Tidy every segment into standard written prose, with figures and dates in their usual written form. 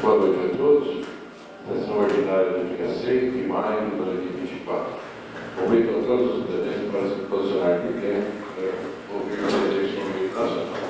Boa noite a todos. Sessão ordinária do dia 6 de maio de 2024. Convido a todos os presentes para se posicionar de pé para ouvir a eleição do nacional.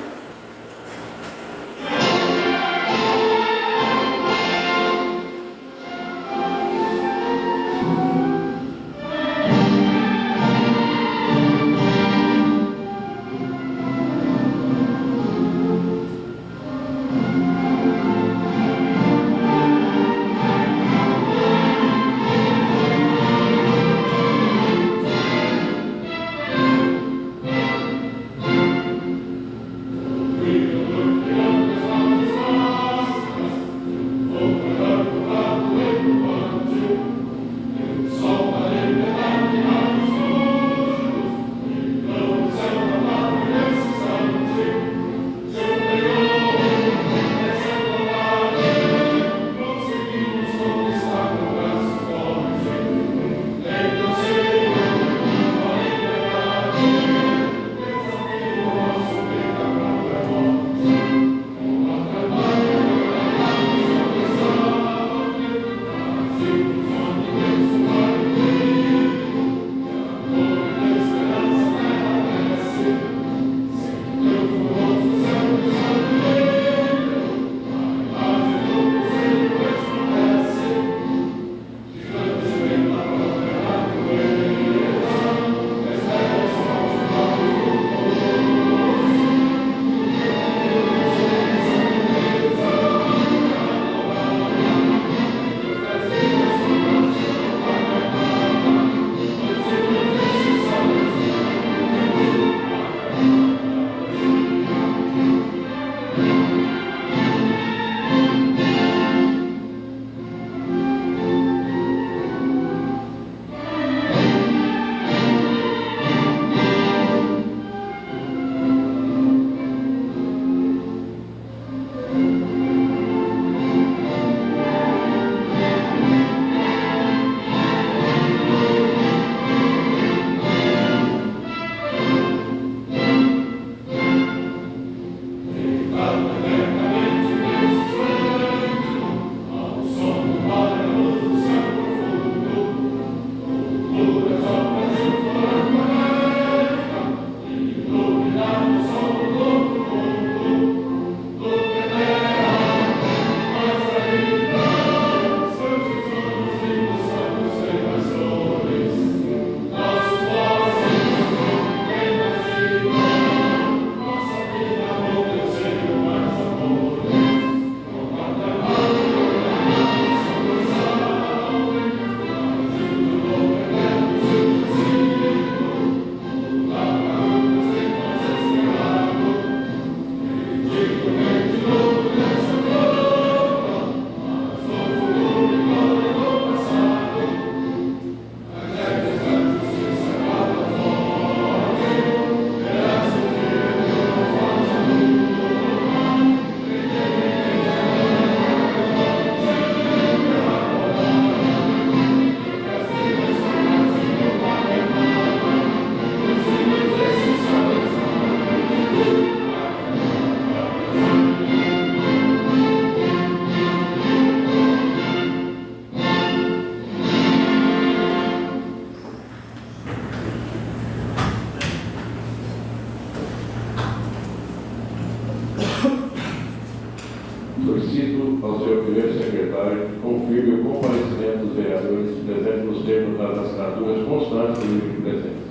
Solicito ao senhor primeiro secretário que confirme o comparecimento dos vereadores presentes nos termos das assinaturas constantes do livro de presença.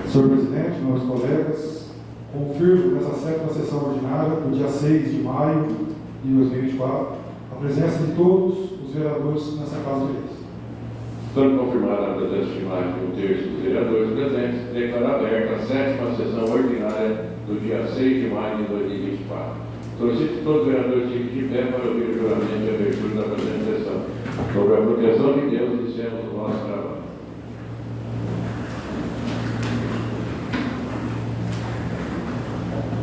Senhor presidente, meus colegas, confirmo nessa sétima sessão ordinária, do dia 6 de maio de 2024, a presença de todos os vereadores nessa Casa de Leis. Estando confirmada a presença de mais de um terço dos vereadores presentes, declaro aberta a sétima sessão ordinária do dia 6 de maio de 2024. Solicito todos os vereadores de pé para ouvir o juramento de abertura da presente sessão. Sobre a proteção de Deus, iniciemos o nosso trabalho.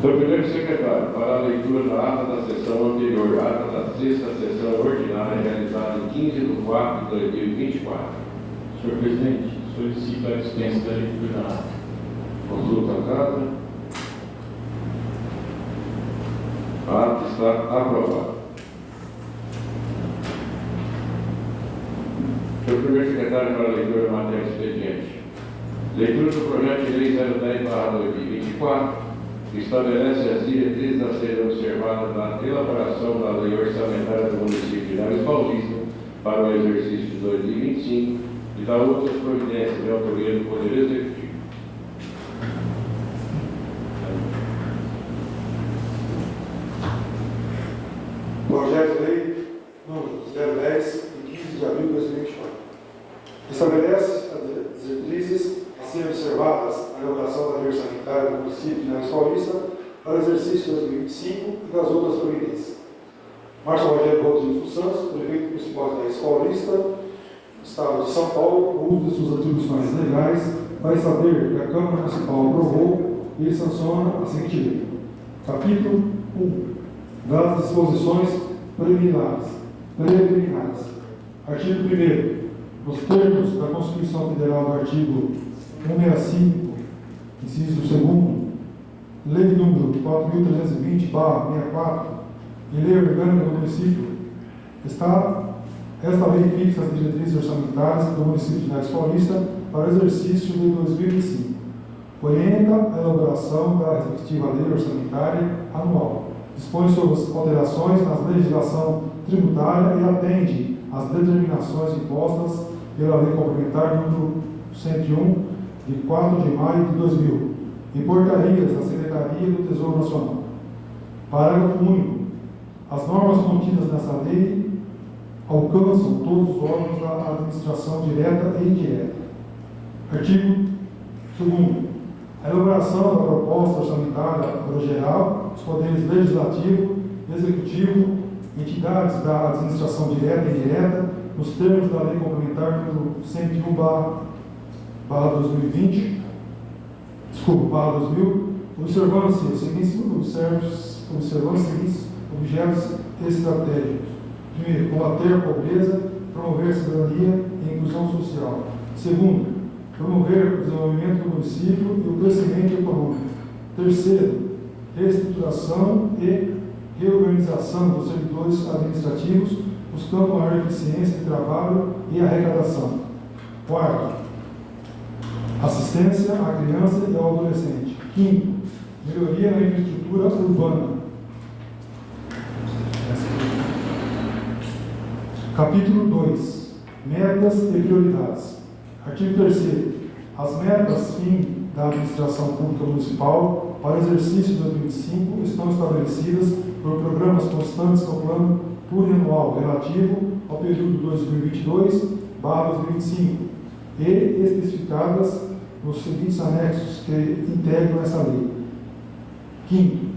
Senhor primeiro secretário, para a leitura da ata da sessão anterior, ata da sexta sessão ordinária realizada em 15 de 4 de 2024. Senhor presidente, solicito a dispensa da leitura da ata. Consulta a casa. A ata está aprovada. Senhor primeiro secretário, para a leitura da matéria expediente. Leitura do projeto de lei 010/2024, que estabelece as diretrizes a serem observadas na elaboração da lei orçamentária do município de Neves Paulista para o exercício de 2025 e da outras providências de autoria do Poder Executivo. Projeto de Lei número 010, de 15 de abril de 2024. Estabelece as diretrizes a serem observadas na elaboração da lei orçamentária do município de Neves Paulista para o exercício de 2025 e das outras providências. Márcio Rogério Rodrigues dos Santos, prefeito municipal de Neves Paulista, Estado de São Paulo, o uso de suas atribuições legais, vai saber que a Câmara Municipal aprovou e ele sanciona a seguinte lei. Capítulo 1. Das disposições preliminares. Artigo 1º. Nos termos da Constituição Federal do artigo 165, inciso 2º, Lei número 4.320/64, e Lei Orgânica do Município, esta lei fixa as diretrizes orçamentárias do município de Neves Paulista para o exercício de 2025. Orienta a elaboração da respectiva lei orçamentária anual. Dispõe sobre as alterações na legislação tributária e atende às determinações impostas pela Lei Complementar número 101, de 4 de maio de 2000, e portarias da Secretaria do Tesouro Nacional. Parágrafo único. As normas contidas nessa lei alcançam todos os órgãos da administração direta e indireta. Artigo 2º. A elaboração da proposta orçamentária para o geral, os poderes legislativo, executivo, entidades da administração direta e indireta, nos termos da Lei Complementar número 101/2020, observando-se os seguintes objetos estratégicos. Primeiro, combater a pobreza, promover a cidadania e a inclusão social. Segundo, promover o desenvolvimento do município e o crescimento econômico. Terceiro, reestruturação e reorganização dos servidores administrativos, buscando maior eficiência de trabalho e arrecadação. Quarto, assistência à criança e ao adolescente. Quinto, melhoria na infraestrutura urbana. Capítulo 2. Metas e prioridades. Artigo 3º. As metas fim da administração pública municipal para o exercício de 2025 estão estabelecidas por programas constantes no plano plurianual relativo ao período 2022/2025 e especificadas nos seguintes anexos que integram essa lei. Quinto,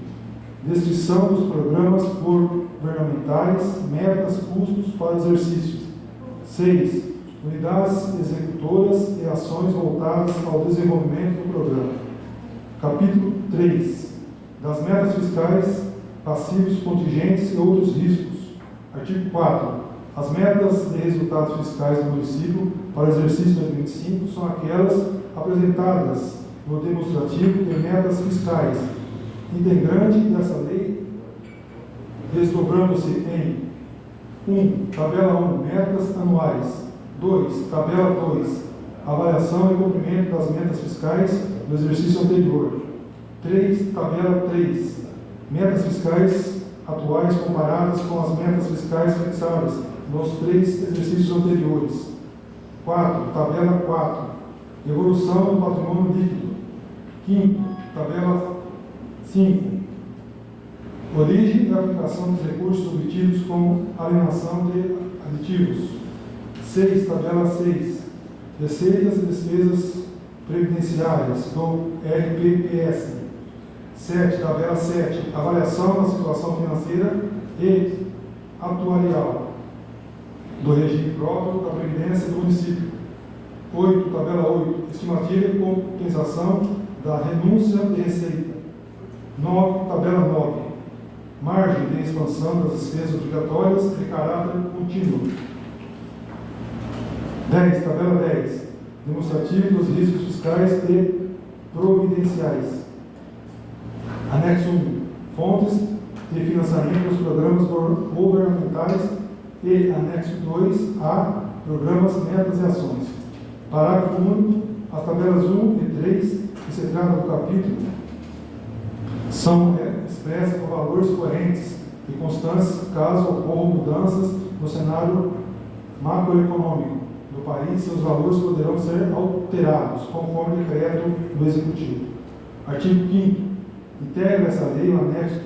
descrição dos programas governamentais, metas, custos para o exercício. 6. Unidades executoras e ações voltadas ao desenvolvimento do programa. Capítulo 3. Das metas fiscais, passivos, contingentes e outros riscos. Artigo 4. As metas de resultados fiscais do município para o exercício de 2025 são aquelas apresentadas no demonstrativo de metas fiscais, integrante dessa lei, desdobrando-se em 1. Tabela 1. Metas anuais. 2. Tabela 2. Avaliação e cumprimento das metas fiscais do exercício anterior. 3. Tabela 3. Metas fiscais atuais comparadas com as metas fiscais fixadas nos 3 exercícios anteriores. 4. Tabela 4. Evolução do patrimônio líquido. 5. Tabela 5. Origem e aplicação dos recursos obtidos com alienação de aditivos. 6. Tabela 6. Receitas e despesas previdenciárias do RPPS. 7. Tabela 7. Avaliação da situação financeira e atuarial do regime próprio da Previdência do município. 8. Tabela 8. Estimativa e compensação da renúncia de receita. 9. Tabela 9. Margem de expansão das despesas obrigatórias de caráter contínuo. 10. Tabela 10. Demonstrativo dos riscos fiscais e providenciais. Anexo 1. Fontes de financiamento dos programas governamentais e anexo 2 a programas, metas e ações. Parágrafo único. As tabelas 1 e 3, que se trata do capítulo, são expressas com valores coerentes e constantes caso ocorram mudanças no cenário macroeconômico do país. Seus valores poderão ser alterados conforme decreto do Executivo. Artigo 5º. Integra essa lei o anexo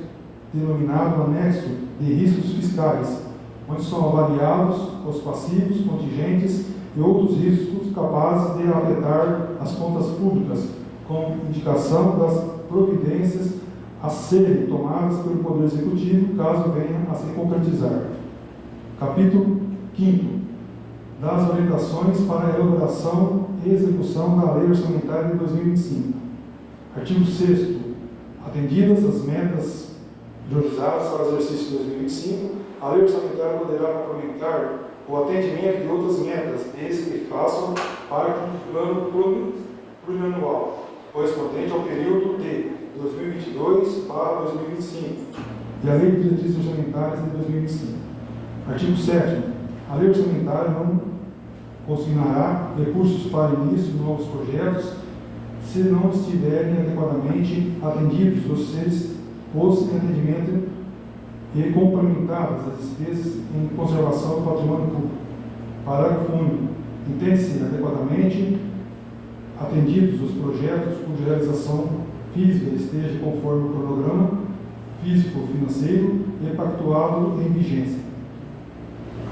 denominado Anexo de Riscos Fiscais, onde são avaliados os passivos, contingentes e outros riscos capazes de afetar as contas públicas, com indicação das providências a serem tomadas pelo Poder Executivo, caso venha a se concretizar. Capítulo 5º. Das orientações para a elaboração e execução da Lei Orçamentária de 2025. Artigo 6º. Atendidas as metas priorizadas para o exercício de 2025, a Lei Orçamentária poderá complementar o atendimento de outras metas, desde que façam parte do plano plurianual, correspondente ao período de 2022 para 2025, e a Lei de Diretrizes Orçamentárias de 2025. Artigo 7º. A Lei Orçamentária não consignará recursos para início de novos projetos se não estiverem adequadamente atendidos os em atendimento e complementadas as despesas em conservação do patrimônio público. Parágrafo único. Entende-se adequadamente atendidos os projetos cuja realização física esteja conforme o cronograma físico-financeiro e pactuado em vigência.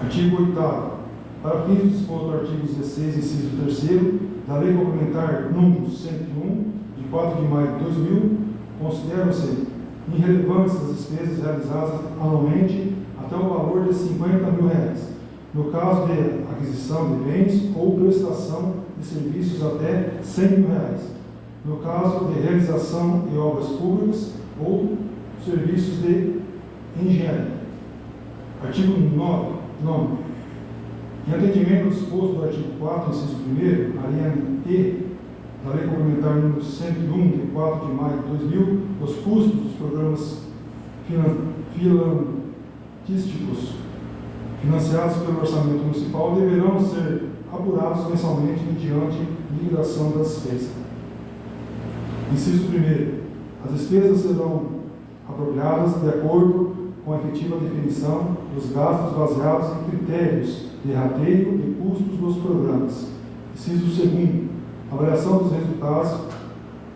Artigo 8º. Para fins do disposto do artigo 16, inciso 3º, da Lei Complementar número 101, de 4 de maio de 2000, consideram-se irrelevantes as despesas realizadas anualmente até o valor de R$ 50 mil, no caso de aquisição de bens ou prestação de serviços até R$ 100 mil, no caso de realização de obras públicas ou serviços de engenharia. Artigo 9. Em atendimento ao disposto do artigo 4, inciso 1º, a linha E da Lei Complementar número 101, de 4 de maio de 2000, os custos dos programas filantísticos financiados pelo orçamento municipal deverão ser apurados mensalmente mediante liquidação da despesa. Inciso 1º. As despesas serão apropriadas de acordo com a efetiva definição dos gastos baseados em critérios de rateio e custos dos programas. Inciso 2º. A avaliação dos resultados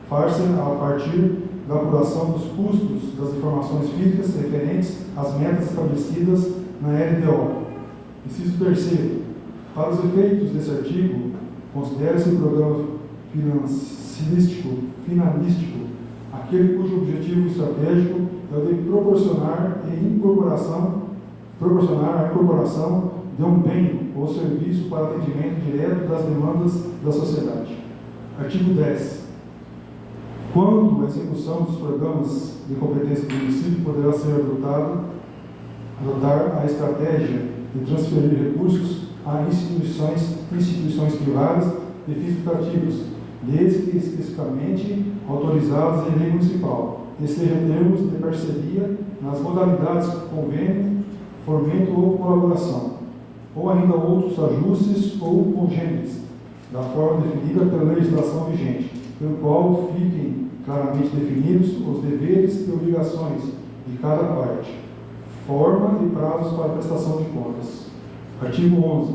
faz-se a partir da apuração dos custos das informações físicas referentes às metas estabelecidas na LDO. Inciso 3º. Para os efeitos desse artigo, considera-se o programa finalístico aquele cujo objetivo estratégico é o de proporcionar a incorporação de um bem ou serviço para atendimento direto das demandas da sociedade. Artigo 10. Quando a execução dos programas de competência do município poderá ser adotar a estratégia de transferir recursos a instituições privadas de fins lucrativos, desde que especificamente autorizadas em lei municipal, e seja termos de parceria nas modalidades convênio, fomento ou colaboração, ou ainda outros ajustes ou congêneres, da forma definida pela legislação vigente, pelo qual fiquem claramente definidos os deveres e obrigações de cada parte, forma e prazos para prestação de contas. Artigo 11.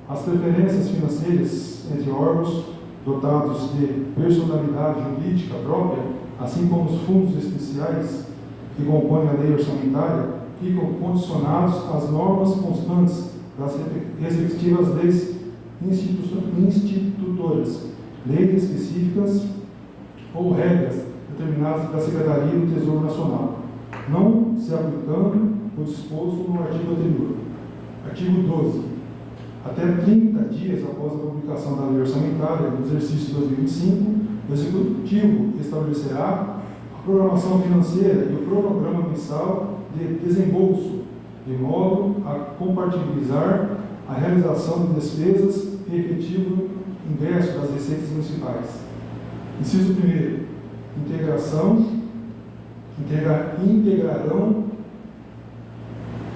As preferências financeiras entre órgãos dotados de personalidade jurídica própria, assim como os fundos especiais que compõem a lei orçamentária, ficam condicionados às normas constantes das respectivas leis institutoras, leis específicas ou regras determinadas pela Secretaria do Tesouro Nacional, não se aplicando o disposto no artigo anterior. Artigo 12. Até 30 dias após a publicação da lei orçamentária do exercício 2025, o Executivo estabelecerá a programação financeira e o cronograma mensal de desembolso, de modo a compatibilizar a realização de despesas e efetivo ingresso das receitas municipais. Inciso 1º.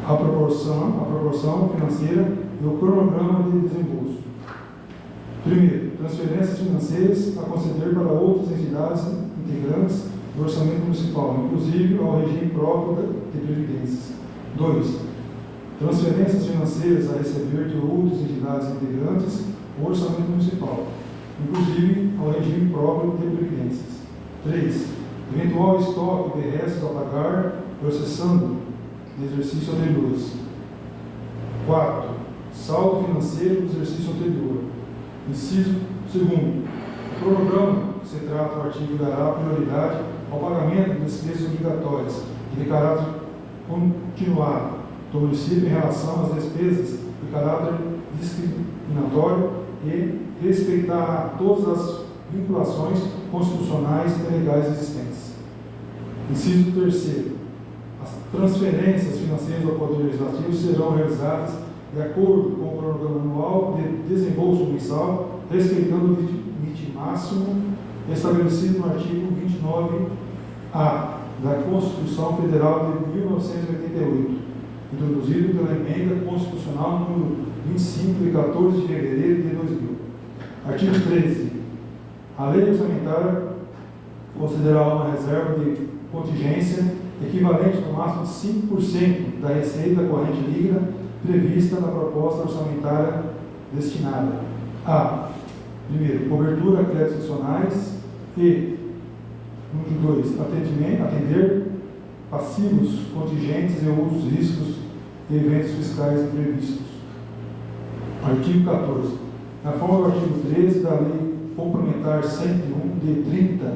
a proporção financeira e o cronograma de desembolso. Primeiro, transferências financeiras a conceder para outras entidades integrantes do orçamento municipal, inclusive ao regime próprio de previdências. 2. Transferências financeiras a receber de outras entidades integrantes do orçamento municipal, inclusive ao regime próprio de previdências. 3. Eventual estoque de restos a pagar processando de exercício anteriores. 4. Saldo financeiro do exercício anterior. Inciso 2º. O cronograma que se trata do artigo dará prioridade ao pagamento de despesas obrigatórias e de caráter continuado do município em relação às despesas de caráter discriminatório e respeitará todas as vinculações constitucionais e legais existentes. Inciso 3º. As transferências financeiras ao Poder Legislativo serão realizadas de acordo com o cronograma anual de desembolso mensal, respeitando o limite máximo estabelecido no artigo 29A da Constituição Federal de 1988, introduzido pela Emenda Constitucional número 25 de 14 de fevereiro de 2000. Artigo 13. A lei orçamentária considerará uma reserva de contingência equivalente no máximo de 5% da receita corrente líquida prevista na proposta orçamentária destinada a, primeiro, cobertura a créditos adicionais e, número 2, atender passivos contingentes e outros riscos e eventos fiscais imprevistos. Artigo 14. Na forma do artigo 13 da Lei Complementar 101 de 30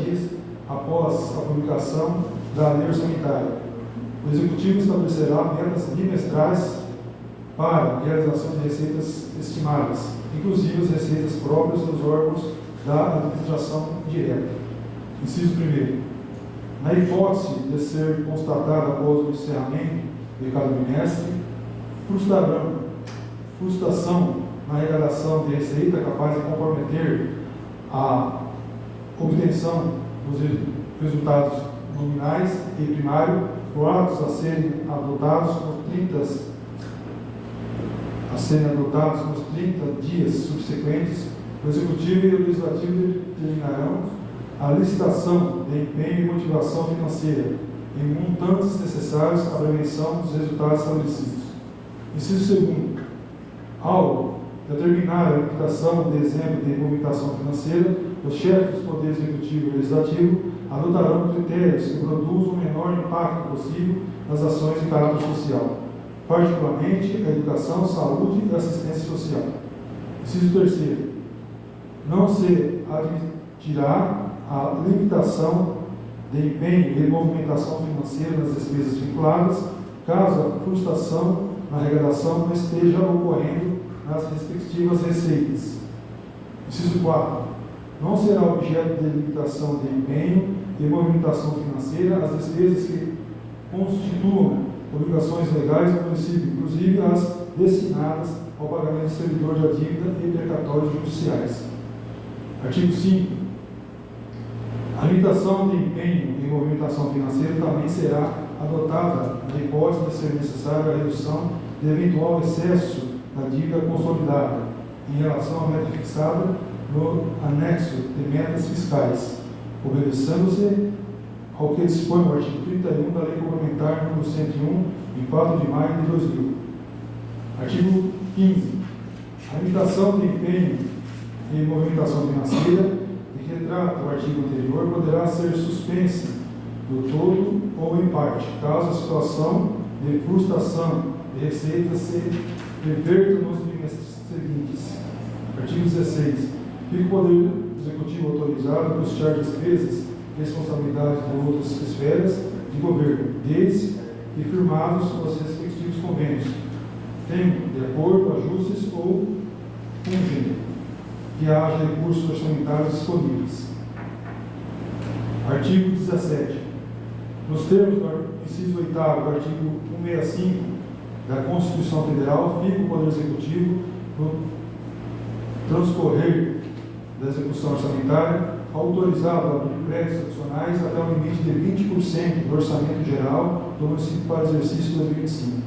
dias após a publicação da Lei Orçamentária, o Executivo estabelecerá metas bimestrais para a realização de receitas estimadas, inclusive as receitas próprias dos órgãos da administração direta. Inciso 1º. Na hipótese de ser constatada após o encerramento de cada bimestre, frustração na arrecadação de receita capaz de comprometer a obtenção dos resultados nominais e primário, por atos a serem adotados nos 30 dias subsequentes, o Executivo e o Legislativo determinarão a licitação de empenho e motivação financeira em montantes necessários à prevenção dos resultados estabelecidos. Inciso 2º. Ao determinar a limitação de exemplo de movimentação financeira, os chefes dos poderes executivo e legislativo adotarão critérios que produzam o menor impacto possível nas ações de caráter social, particularmente a educação, saúde e assistência social. Inciso 3º. Não se admitirá a limitação de empenho e movimentação financeira nas despesas vinculadas, caso a frustração na arrecadação não esteja ocorrendo nas respectivas receitas. Inciso 4. Não será objeto de limitação de empenho e movimentação financeira as despesas que constituam obrigações legais do município, inclusive as destinadas ao pagamento de servidor da dívida e precatórios judiciais. Artigo 5. A limitação de empenho e movimentação financeira também será adotada na hipótese de ser necessária a redução de eventual excesso da dívida consolidada em relação à meta fixada no anexo de metas fiscais, obedecendo-se ao que dispõe o artigo 31 da Lei Complementar número 101, em 4 de maio de 2000. Artigo 15. A limitação de empenho e movimentação financeira que retrata o artigo anterior poderá ser suspensa do todo ou em parte, caso a situação de frustração de receitas se reverta nos bimestres seguintes. Artigo 16. Fica o Poder Executivo autorizado a custear despesas e responsabilidades de outras esferas de governo, desde que firmados os respectivos convênios, tendo de acordo ajustes ou convênio, que haja recursos orçamentários disponíveis. Artigo 17. Nos termos do inciso 8º do artigo 165 da Constituição Federal, fica o Poder Executivo no transcorrer da execução orçamentária autorizado a créditos adicionais até o limite de 20% do orçamento geral do município para o exercício 2025.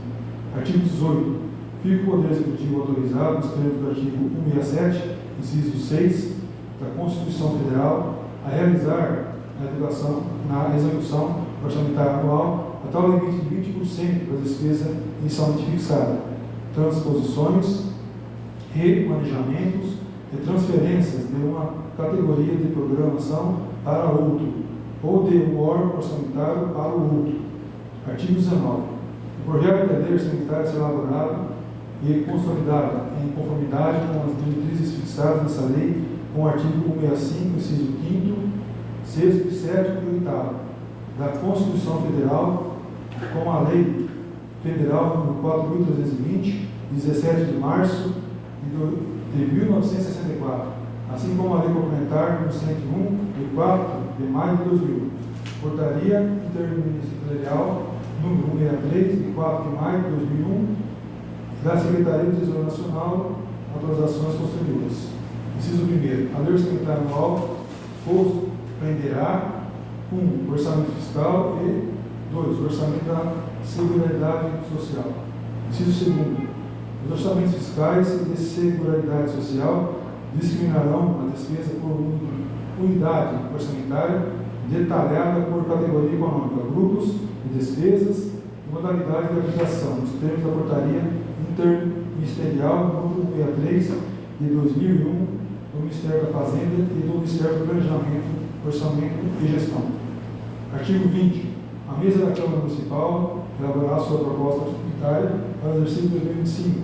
Artigo 18. Fica o Poder Executivo autorizado, nos termos do artigo 167, inciso 6 da Constituição Federal, a realizar na execução orçamentária anual até o limite de 20% das despesas inicialmente fixadas, transposições, remanejamentos e transferências de uma categoria de programação para outro, ou de um órgão orçamentário para o outro. Artigo 19. O projeto de lei orçamentária será elaborado e consolidado em conformidade com as diretrizes fixadas nessa lei, com o artigo 165, inciso 5º, 6º, 7º e 8º da Constituição Federal, com a Lei Federal nº 4.320, 17 de março de 1964, assim como a Lei Complementar nº 101, de 4 de maio de 2000, Portaria Interministerial número 163, de 4 de maio de 2001, da Secretaria do Tesouro Nacional, atualizações posteriores. Inciso 1º. A Lei Orçamentária Anual compreenderá 1. Orçamento fiscal e 2. Orçamento da Seguridade Social. Inciso 2º. Os orçamentos fiscais e de Seguridade Social discriminarão a despesa por unidade orçamentária detalhada por categoria econômica, grupos de despesas e modalidade de aplicação, nos termos da Portaria Interministerial número 163 de 2001 do Ministério da Fazenda e do Ministério do Planejamento, Orçamento e Gestão. Artigo 20. A mesa da Câmara Municipal elaborará sua proposta orçamentária para o exercício 2025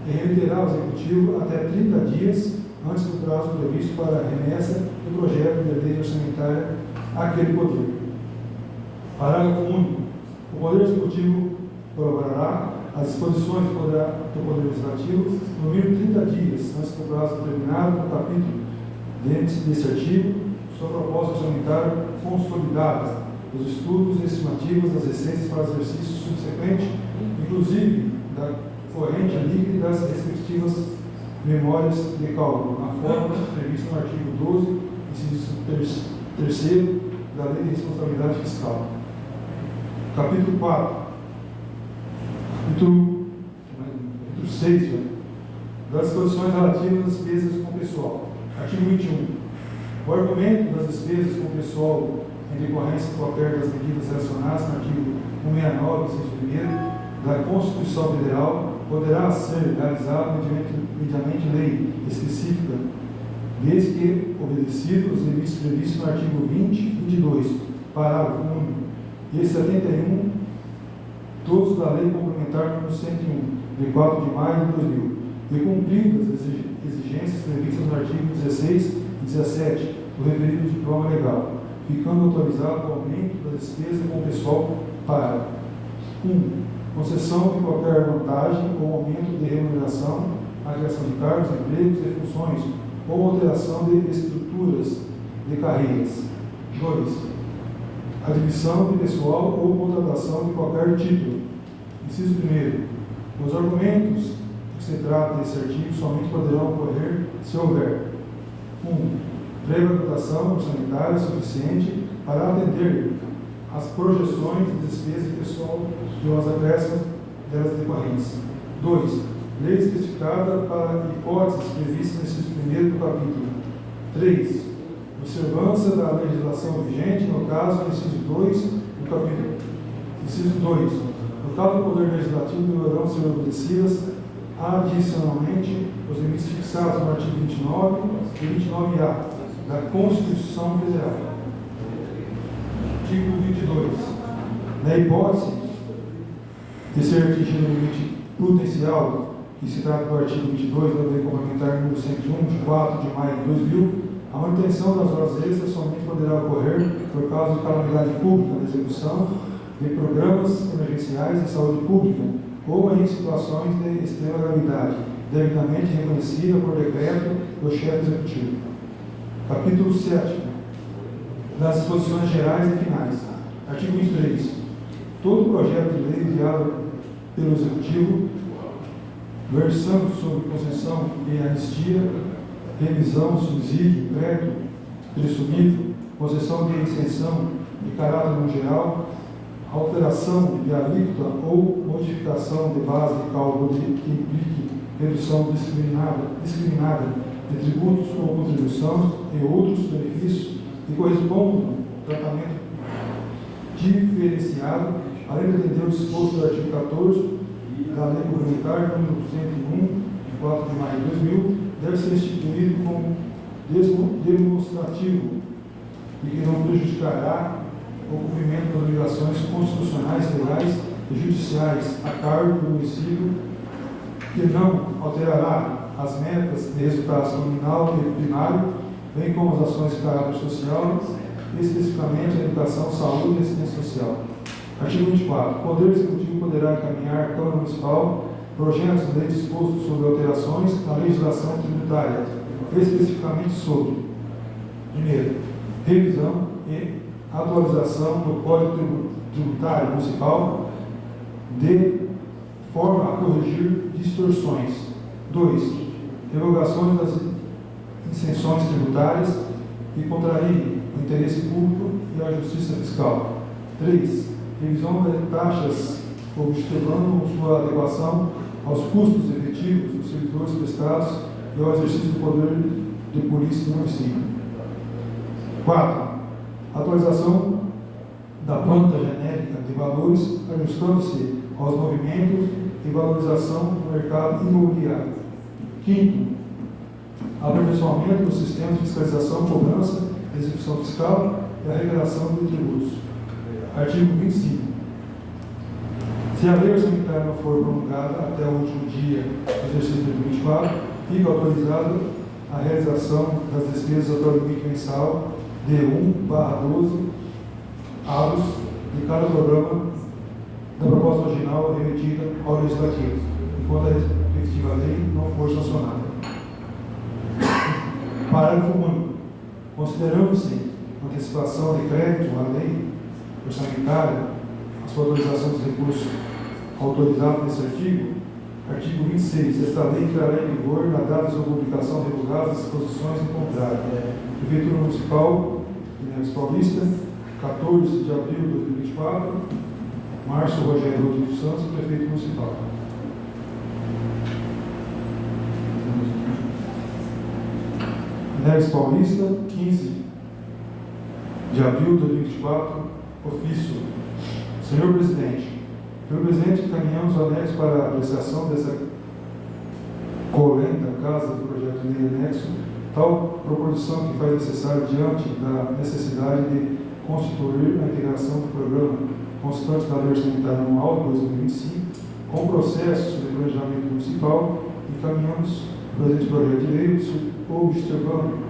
e remeterá ao Executivo até 30 dias antes do prazo previsto para a remessa do projeto de lei orçamentária àquele poder. Parágrafo único. O Poder Executivo colaborará as disposições do Poder Legislativo no mínimo 30 dias antes do prazo determinado no capítulo desse artigo, sua proposta orçamentária consolidada, os estudos e estimativas das receitas para o exercício subsequente, inclusive da corrente líquida e das respectivas memórias de cálculo, na forma prevista no artigo 12, inciso 3º da Lei de Responsabilidade Fiscal. Capítulo 4. Capítulo 6, das disposições relativas às despesas com pessoal. Artigo 21. O argumento das despesas com pessoal em decorrência qualquer das medidas relacionadas no artigo 169, inciso 1º da Constituição Federal poderá ser realizado mediante lei específica, desde que obedecidos os limites previstos no artigo 20 e 22, parágrafo único e 71, todos da Lei Complementar número 101, de 4 de maio de 2000, e cumpridas as exigências previstas no artigo 16 e 17 do referido diploma legal, ficando autorizado o aumento da despesa com o pessoal para 1. Concessão de qualquer vantagem ou aumento de remuneração, a criação de cargos, empregos e funções, ou alteração de estruturas de carreiras. 2. Admissão de pessoal ou contratação de qualquer título. Inciso 1º. Os argumentos que se trata desse artigo somente poderão ocorrer se houver 1. Prévia dotação orçamentária suficiente para atender as projeções de despesas de pessoal e os acréscimos delas decorrentes. 2. Lei especificada para hipóteses previstas no inciso 1º do capítulo. 3. Observância da legislação vigente, no caso do inciso 2 do capítulo. Inciso 2. No caso do Poder Legislativo, deverão ser obedecidas adicionalmente os limites fixados no artigo 29 e 29A da Constituição Federal. Artigo 22. Na hipótese de ser atingido o limite prudencial, que se trata do artigo 22 da Lei Complementar número 101, de 4 de maio de 2000, a manutenção das horas extras somente poderá ocorrer por causa de calamidade pública na execução de programas emergenciais de saúde pública ou em situações de extrema gravidade, devidamente reconhecida por decreto do chefe executivo. Capítulo 7. Das disposições gerais e finais. Artigo 23. Todo projeto de lei enviado pelo Executivo, versando sobre concessão e anistia, revisão, subsídio, crédito, presumido, concessão de isenção de caráter no geral, alteração de alíquota ou modificação de base de cálculo que implique redução discriminada de tributos ou contribuições e outros benefícios que correspondam ao tratamento diferenciado, além de atender o disposto do artigo 14 da Lei Complementar número 101, de 4 de maio de 2000, deve ser instituído como demonstrativo e que não prejudicará o cumprimento das obrigações constitucionais, legais e judiciais a cargo do município, que não alterará as metas de resultados nominal e primário, bem como as ações de caráter social, especificamente a educação, saúde e assistência social. Artigo 24. O Poder Executivo poderá encaminhar à Câmara Municipal projetos de lei dispostos sobre alterações na legislação tributária, especificamente sobre: primeiro, revisão e atualização do Código Tributário Municipal de forma a corrigir distorções. 2. Revogações das isenções tributárias que contrariem o interesse público e a justiça fiscal. 3. Revisão de taxas, observando sua adequação aos custos efetivos dos servidores prestados e ao exercício do poder de polícia do município. 4. Atualização da planta genérica de valores, ajustando-se aos movimentos e valorização do mercado imobiliário. 5. Aperfeiçoamento do sistema de fiscalização, cobrança, execução fiscal e arrecadação de tributos. Artigo 25. Se a lei orçamentária não for promulgada até o último dia do exercício de 2024, fica autorizada a realização das despesas até o limite mensal de 1/12 avos de cada programa da proposta original remetida ao Legislativo, enquanto a respectiva lei não for sancionada. Parágrafo único. Considerando-se antecipação de crédito à lei orçamentária, a sua autorização dos recursos autorizados nesse artigo 26, esta lei entrará em vigor na data de sua publicação revogada das disposições em contrário. Prefeitura Municipal de Neves Paulista, 14 de abril de 2024, Márcio Rogério Rodrigues Santos, Prefeito Municipal. Neves Paulista, 15 de abril de 2024, ofício. Senhor Presidente, pelo Presidente, encaminhamos o anexo para a apreciação dessa colenta casa do projeto de lei anexo, tal proposição que faz necessário diante da necessidade de constituir a integração do programa constante da lei orçamentária anual de 2025 com o processo de planejamento municipal, encaminhamos o presente projeto de lei observando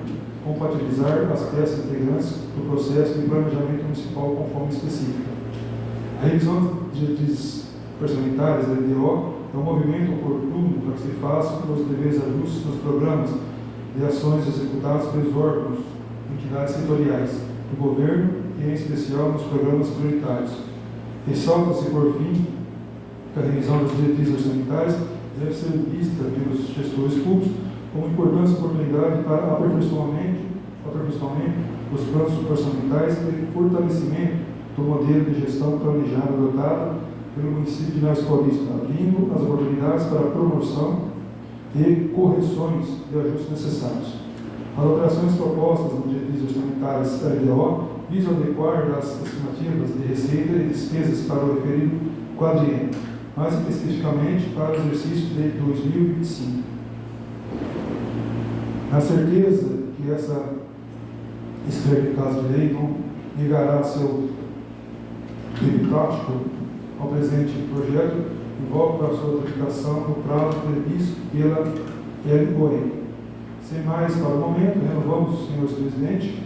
compatibilizar as peças integrantes do processo de planejamento municipal conforme específica. A revisão de diretrizes orçamentárias da LDO é um movimento oportuno para que se façam os devidos ajustes nos programas de ações executados pelos órgãos e entidades setoriais do governo e, em especial, nos programas prioritários. Ressalta-se, por fim, que a revisão das diretrizes orçamentárias deve ser vista pelos gestores públicos como importante oportunidade para aperfeiçoamento dos planos orçamentais e fortalecimento do modelo de gestão planejada adotado pelo município de Neves Paulista, abrindo as oportunidades para a promoção e correções de ajustes necessários. As alterações propostas nas diretrizes orçamentárias da LDO visam adequar as estimativas de receita e despesas para o referido quadriênio, mais especificamente para o exercício de 2025. Na certeza que essa escreve caso de lei não negará seu devido prático ao presente projeto, invoco para sua ratificação no prazo previsto pela LOE. Sem mais para o momento, renovamos, senhor presidente,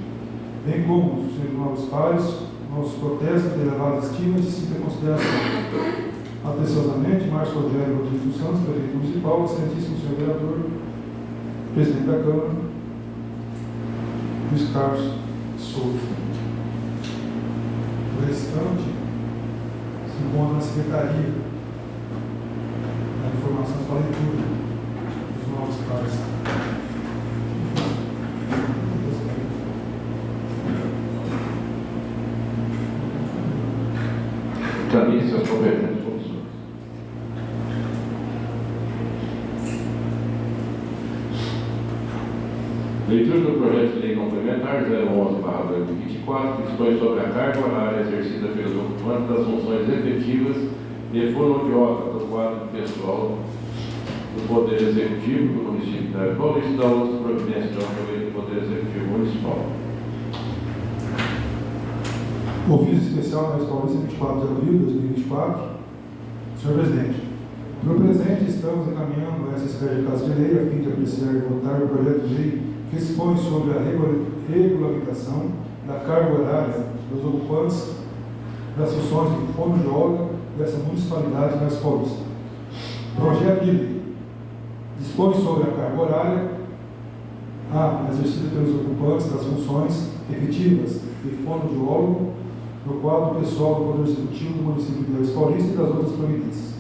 bem como os senhores novos pares, nossos protestos de elevada estima e de simples consideração. Atenciosamente, Márcio Rogério Rodrigues dos Santos, Prefeito Municipal, excelentíssimo senhor vereador, Presidente da Câmara, Luiz Carlos Souza. O restante se encontra na Secretaria da Informações para a leitura dos novos pares. as competentes comissões. Leitura do projeto de lei complementar 011/2024, que dispõe sobre a carga horária exercida pelos ocupantes das funções efetivas de fonoaudióloga do quadro pessoal do Poder Executivo do Município de Paulista e da outra providência de autoria do Poder Executivo Municipal. Ofício especial da Paulista, 24 de abril de 2024. Senhor Presidente, no presente estamos encaminhando essa esfera de casa de lei a fim de apreciar e votar o projeto de lei que expõe sobre a regulamentação da carga horária dos ocupantes das funções de fonoaudióloga dessa municipalidade mais paulista. Projeto de lei dispõe sobre a carga horária exercida pelos ocupantes das funções efetivas de fonoaudiólogo no quadro pessoal do Poder Executivo do município de Vila Paulista e das outras providências.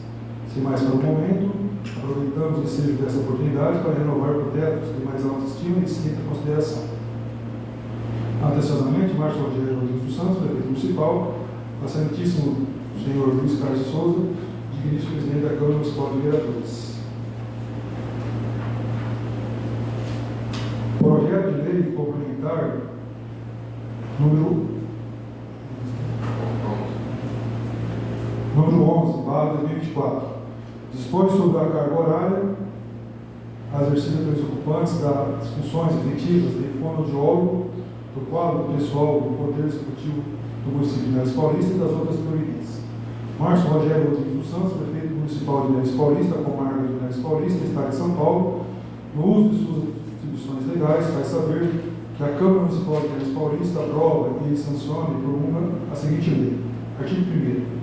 Sem mais para o momento, aproveitamos o ensejo dessa oportunidade para renovar projetos de mais alta estima e seguinte consideração. Atenciosamente, Márcio Rogério Rodrigues dos Santos, prefeito municipal, excelentíssimo senhor Luiz Carlos de Souza, digníssimo presidente da Câmara Municipal de Vereadores. Projeto de lei complementar número 11/2024. Dispõe sobre a carga horária exercida pelos ocupantes das funções efetivas de fonoaudiólogo do quadro pessoal do Poder Executivo do município de Vila Paulista e das outras providências. Márcio Rogério Rodrigues dos Santos, prefeito municipal de Vila Paulista, comarca de Vila Paulista, Estado de São Paulo, no uso de suas atribuições legais, faz saber que a Câmara Municipal de Vila Paulista aprova e sanciona e promulga a seguinte lei. Artigo 1º.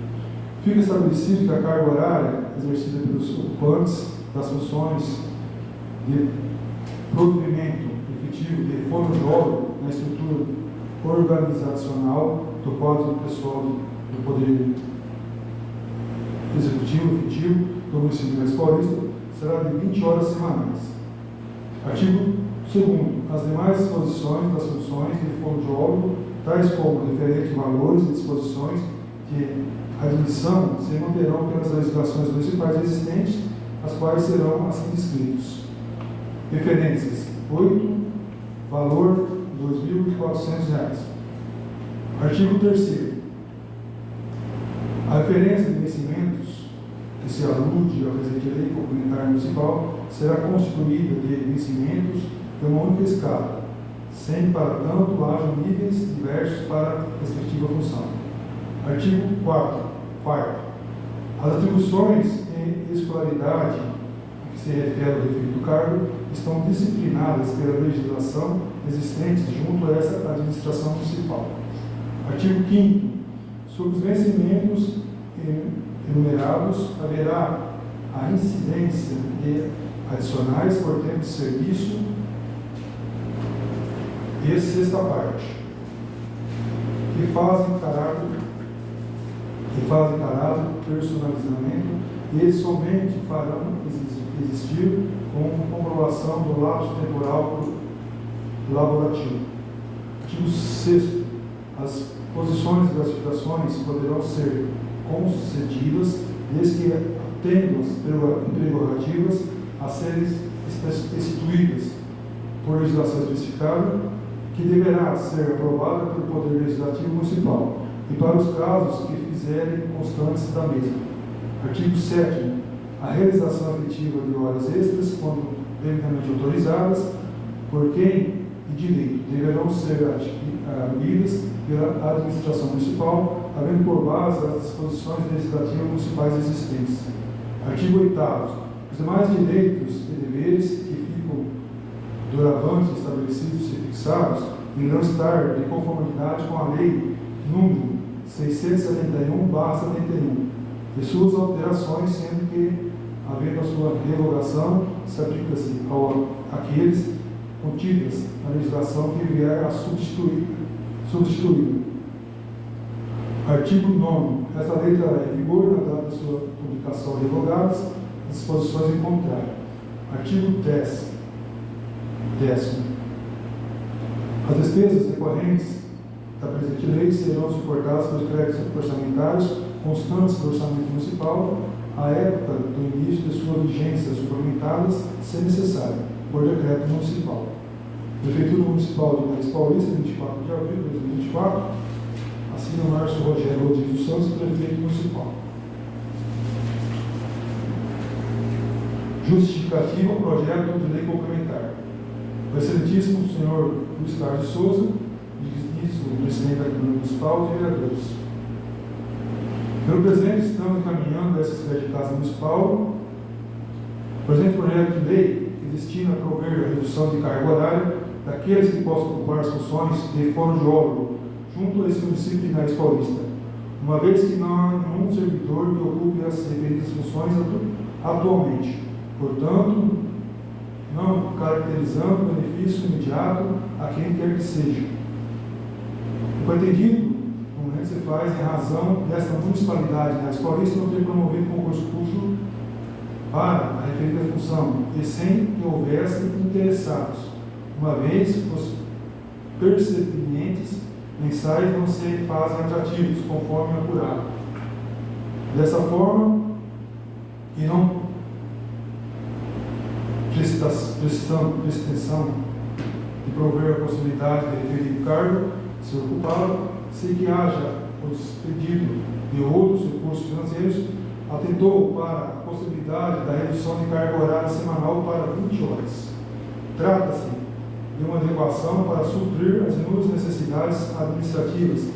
Fica estabelecido que a carga horária exercida pelos ocupantes das funções de provimento efetivo de fonoaudiólogo na estrutura organizacional do quadro pessoal do Poder Executivo efetivo do município de Vila Paulista será de 20 horas semanais. Artigo 2º. As demais disposições das funções de fonoaudiólogo, tais como referentes valores e disposições de admissão, se manterão pelas legislações municipais existentes, as quais serão assim descritos. Referências: 8, valor R$ 2.400. Artigo 3º. A referência de vencimentos que se alude ao presente lei complementar municipal será constituída de vencimentos de uma única escala, sem, para tanto, haja níveis diversos para a respectiva função. Artigo 4º. As atribuições em escolaridade que se refere ao defeito do cargo estão disciplinadas pela legislação existente junto a essa administração municipal. Artigo 5º. Sobre os vencimentos enumerados, haverá a incidência de adicionais por tempo de serviço e sexta parte, que fazem caráter personalizamento e somente farão existir com comprovação do lapso temporal laborativo. Artigo 6º. As posições e classificações poderão ser concedidas desde que atendam as prerrogativas a serem instituídas por legislação especificada, que deverá ser aprovada pelo Poder Legislativo Municipal, e para os casos que fizerem constantes da mesma. Artigo 7º. A realização efetiva de horas extras, quando devidamente autorizadas, por quem de direito, deverão ser atribuídas pela administração municipal, havendo por base as disposições legislativas municipais existentes. Artigo 8º. Os demais direitos e deveres que ficam doravante estabelecidos e fixados irão estar de conformidade com a lei número 671/71, e suas alterações, sendo que, havendo a sua revogação, se aplica-se àqueles contidas na legislação que vier a substituir. Artigo 9º. Esta lei trará em vigor, na data de sua publicação revogadas, as disposições em contrário. Artigo 10º. As despesas decorrentes da presente lei serão suportadas pelos créditos orçamentários constantes do orçamento municipal, à época do início de sua vigência, suplementadas, se necessário, por decreto municipal. Prefeitura Municipal de Paris Paulista, 24 de abril de 2024, assina Márcio Rogério Rodrigues dos Santos, prefeito municipal. Justificativa ao projeto de lei complementar. O excelentíssimo senhor Luiz Carlos de Souza, ministro, presidente da Câmara Municipal de Vereadores. Pelo presente, estamos encaminhando essa sede de casa municipal. O presente projeto de lei que destina a prover a redução de carga horária daqueles que possam ocupar as funções de fonoaudiólogo junto a esse município de Paris Paulista, uma vez que não há nenhum servidor que ocupe as referidas funções atualmente. Portanto, não caracterizando benefício imediato a quem quer que seja. O pretendido, como se faz em razão desta municipalidade de Paris Paulista não ter promovido concurso público para a referida função, e sem que houvesse interessados, uma vez que os percebentes mensais não se fazem atrativos, conforme apurado. Dessa forma, e não prestação de prover a possibilidade de referir cargo ser ocupado, sem que haja o despedido de outros recursos financeiros, atentou para a possibilidade da redução de carga horária semanal para 20 horas. Trata-se de uma adequação para suprir as inúmeras necessidades administrativas,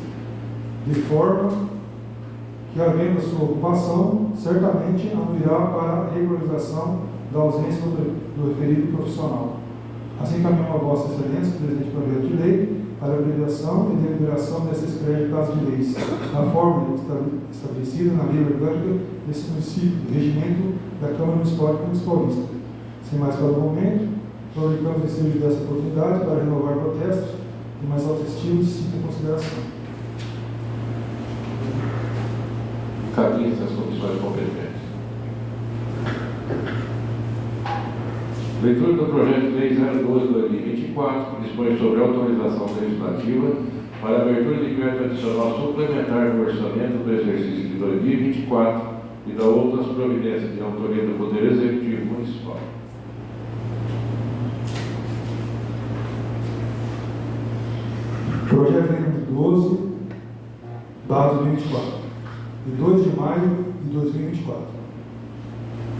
de forma que, havendo a sua ocupação, certamente anuirá para a regularização da ausência do referido profissional. Assim caminhou a Vossa Excelência, presidente do projeto de lei, para a abreviação e deliberação desses créditos de leis, na forma estabelecida na lei orgânica desse município, do regimento da Câmara Municipal de Paris Paulista. Sem mais para o momento, aproveitamos o ensejo dessa oportunidade para renovar protestos e mais autoestima e cita em consideração. Caminhos das comissões competentes. Leitura do projeto de lei 02/2024, que dispõe sobre autorização legislativa para a abertura de crédito adicional suplementar do orçamento do exercício de 2024 e da outras providências de autoria do Poder Executivo Municipal. Projeto de lei 12/2024, de 2 de maio de 2024.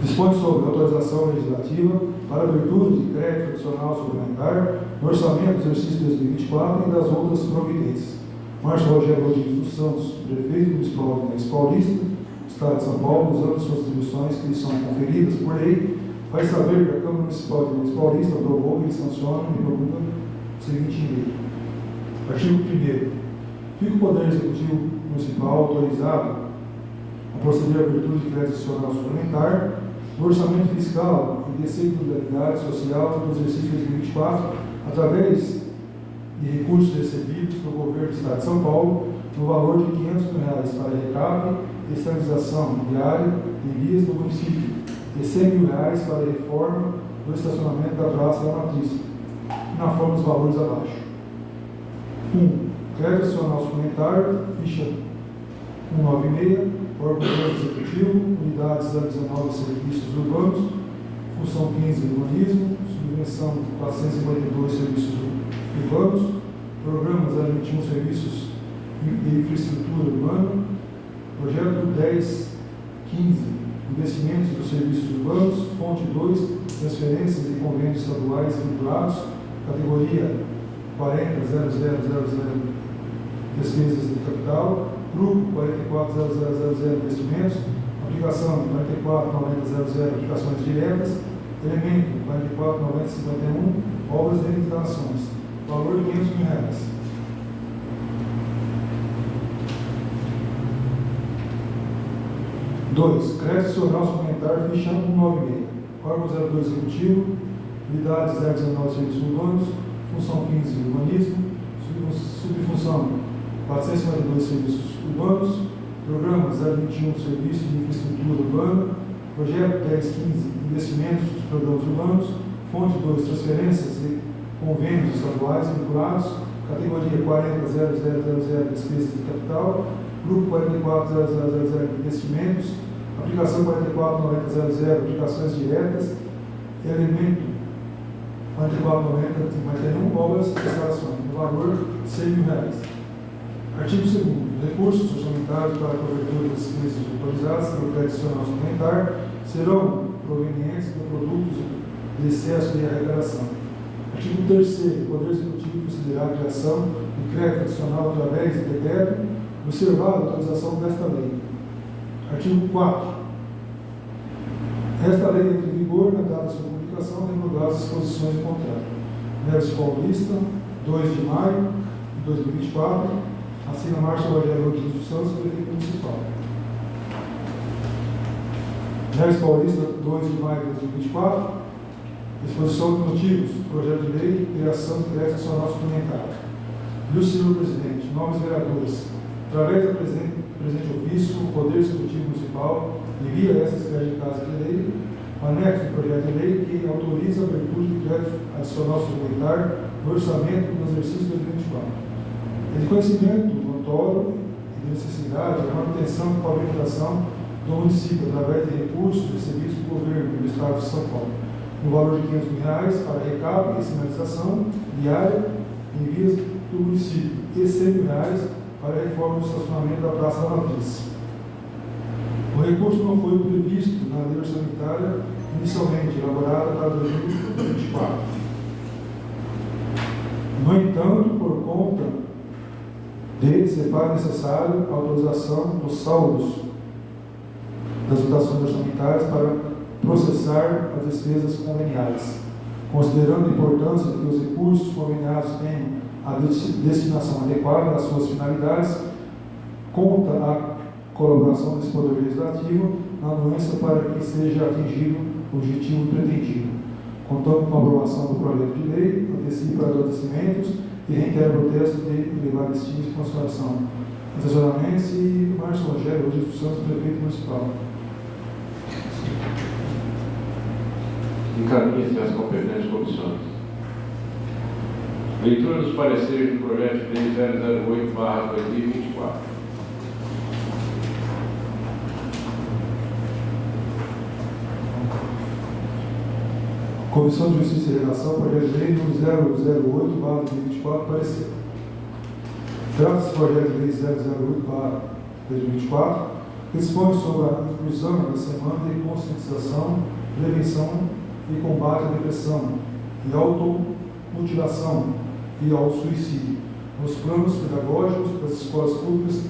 Dispõe sobre autorização legislativa para abertura de crédito adicional suplementar no orçamento do exercício de 2024 e das outras providências. Márcio Rogério Rodrigues dos Santos, prefeito municipal de Paris Paulista, Estado de São Paulo, usando suas atribuições que lhe são conferidas por lei, faz saber que a Câmara Municipal de Paris Paulista aprovou e sanciona e promulga o seguinte lei. Artigo 1º. Fica o Poder Executivo Municipal autorizado a proceder à abertura de crédito adicional suplementar no orçamento fiscal e de seguridade social do exercício de 2024, através de recursos recebidos do governo do Estado de São Paulo, no valor de R$ 500 mil para recape e estabilização diária de vias do município, e R$ 100 mil para a reforma do estacionamento da Praça da Matriz, na forma dos valores abaixo. 1. Crédito adicional suplementar, ficha 196, órgão executivo, unidades 019 de serviços urbanos, função 15 urbanismo, subvenção 452 serviços urbanos, programa 021 serviços de infraestrutura urbana, projeto 1015 investimentos dos serviços urbanos, fonte 2 transferências de convênios estaduais vinculados, categoria 40.0000 despesas de capital, grupo 44.0000 investimentos, aplicação 44.90.00 aplicações diretas, elemento 44.90.51 obras de instalações, valor de R$ 500 mil. 2. Crédito adicional suplementar, ficha 196, órgão 02 executivo, unidades 019 serviços urbanos, função 15 urbanismo, subfunção 452 serviços urbanos, programa 021 serviços de infraestrutura urbana, projeto 1015 investimentos dos programas urbanos, fonte 2 transferências de convênios estaduais vinculados, categoria 40.0000 despesas de capital, Grupo 44.000 Investimentos, aplicação 44.90.00, aplicações diretas, elemento 44.90.51, obras e instalações, no valor R$ 100.000. Artigo 2º. Recursos orçamentários para a cobertura das despesas autorizadas pelo crédito adicional suplementar serão provenientes de produtos de excesso de arrecadação. Artigo 3º. O Poder Executivo considerar a criação de crédito adicional através de decreto, observada a autorização desta lei. Artigo 4. Esta lei entra em vigor na data de sua publicação, revogadas as disposições do contrato. Neves Paulista, 2 de maio de 2024. Assina Márcio Rogério Rodrigues dos Santos, prefeito municipal. Neves Paulista, 2 de maio de 2024. Exposição de motivos, projeto de lei, criação de crédito nacional suplementar. E o senhor presidente, nomes vereadores, através da presente ofício, o Poder Executivo Municipal envia a essa Secretaria de Casa de Lei o anexo do projeto de lei que autoriza a abertura de crédito adicional suplementar no orçamento do exercício 2024. É de conhecimento notório e de necessidade a manutenção e pavimentação do município através de recursos recebidos do governo do Estado de São Paulo, no valor de R$ 500.000 para recado e sinalização diária em vias do município e R$ 100.000 para a reforma do estacionamento da Praça Matriz. O recurso não foi previsto na lei orçamentária inicialmente elaborada para 2024. No entanto, por conta de se faz necessário a autorização dos saldos das dotações orçamentárias para processar as despesas conveniadas, considerando a importância de que os recursos conveniados tenham a destinação adequada às suas finalidades, conta a colaboração desse Poder Legislativo na anuência para que seja atingido o objetivo pretendido. Contando com a aprovação do projeto de lei, antecipa agradecimentos e reitera o protesto de elevada estima e consideração. Assessoramentos e Márcio Rogério Rodrigues dos Santos, prefeito municipal. Encaminhe-se às competentes comissões. Leitura dos pareceres do projeto de lei 008/2024. Comissão de Justiça e Redação, projeto de lei número 008/2024, parecer. Trata-se do projeto de lei 008/2024, que dispõe sobre a inclusão da semana de conscientização, prevenção e combate à depressão e automutilação e ao suicídio, nos planos pedagógicos das escolas públicas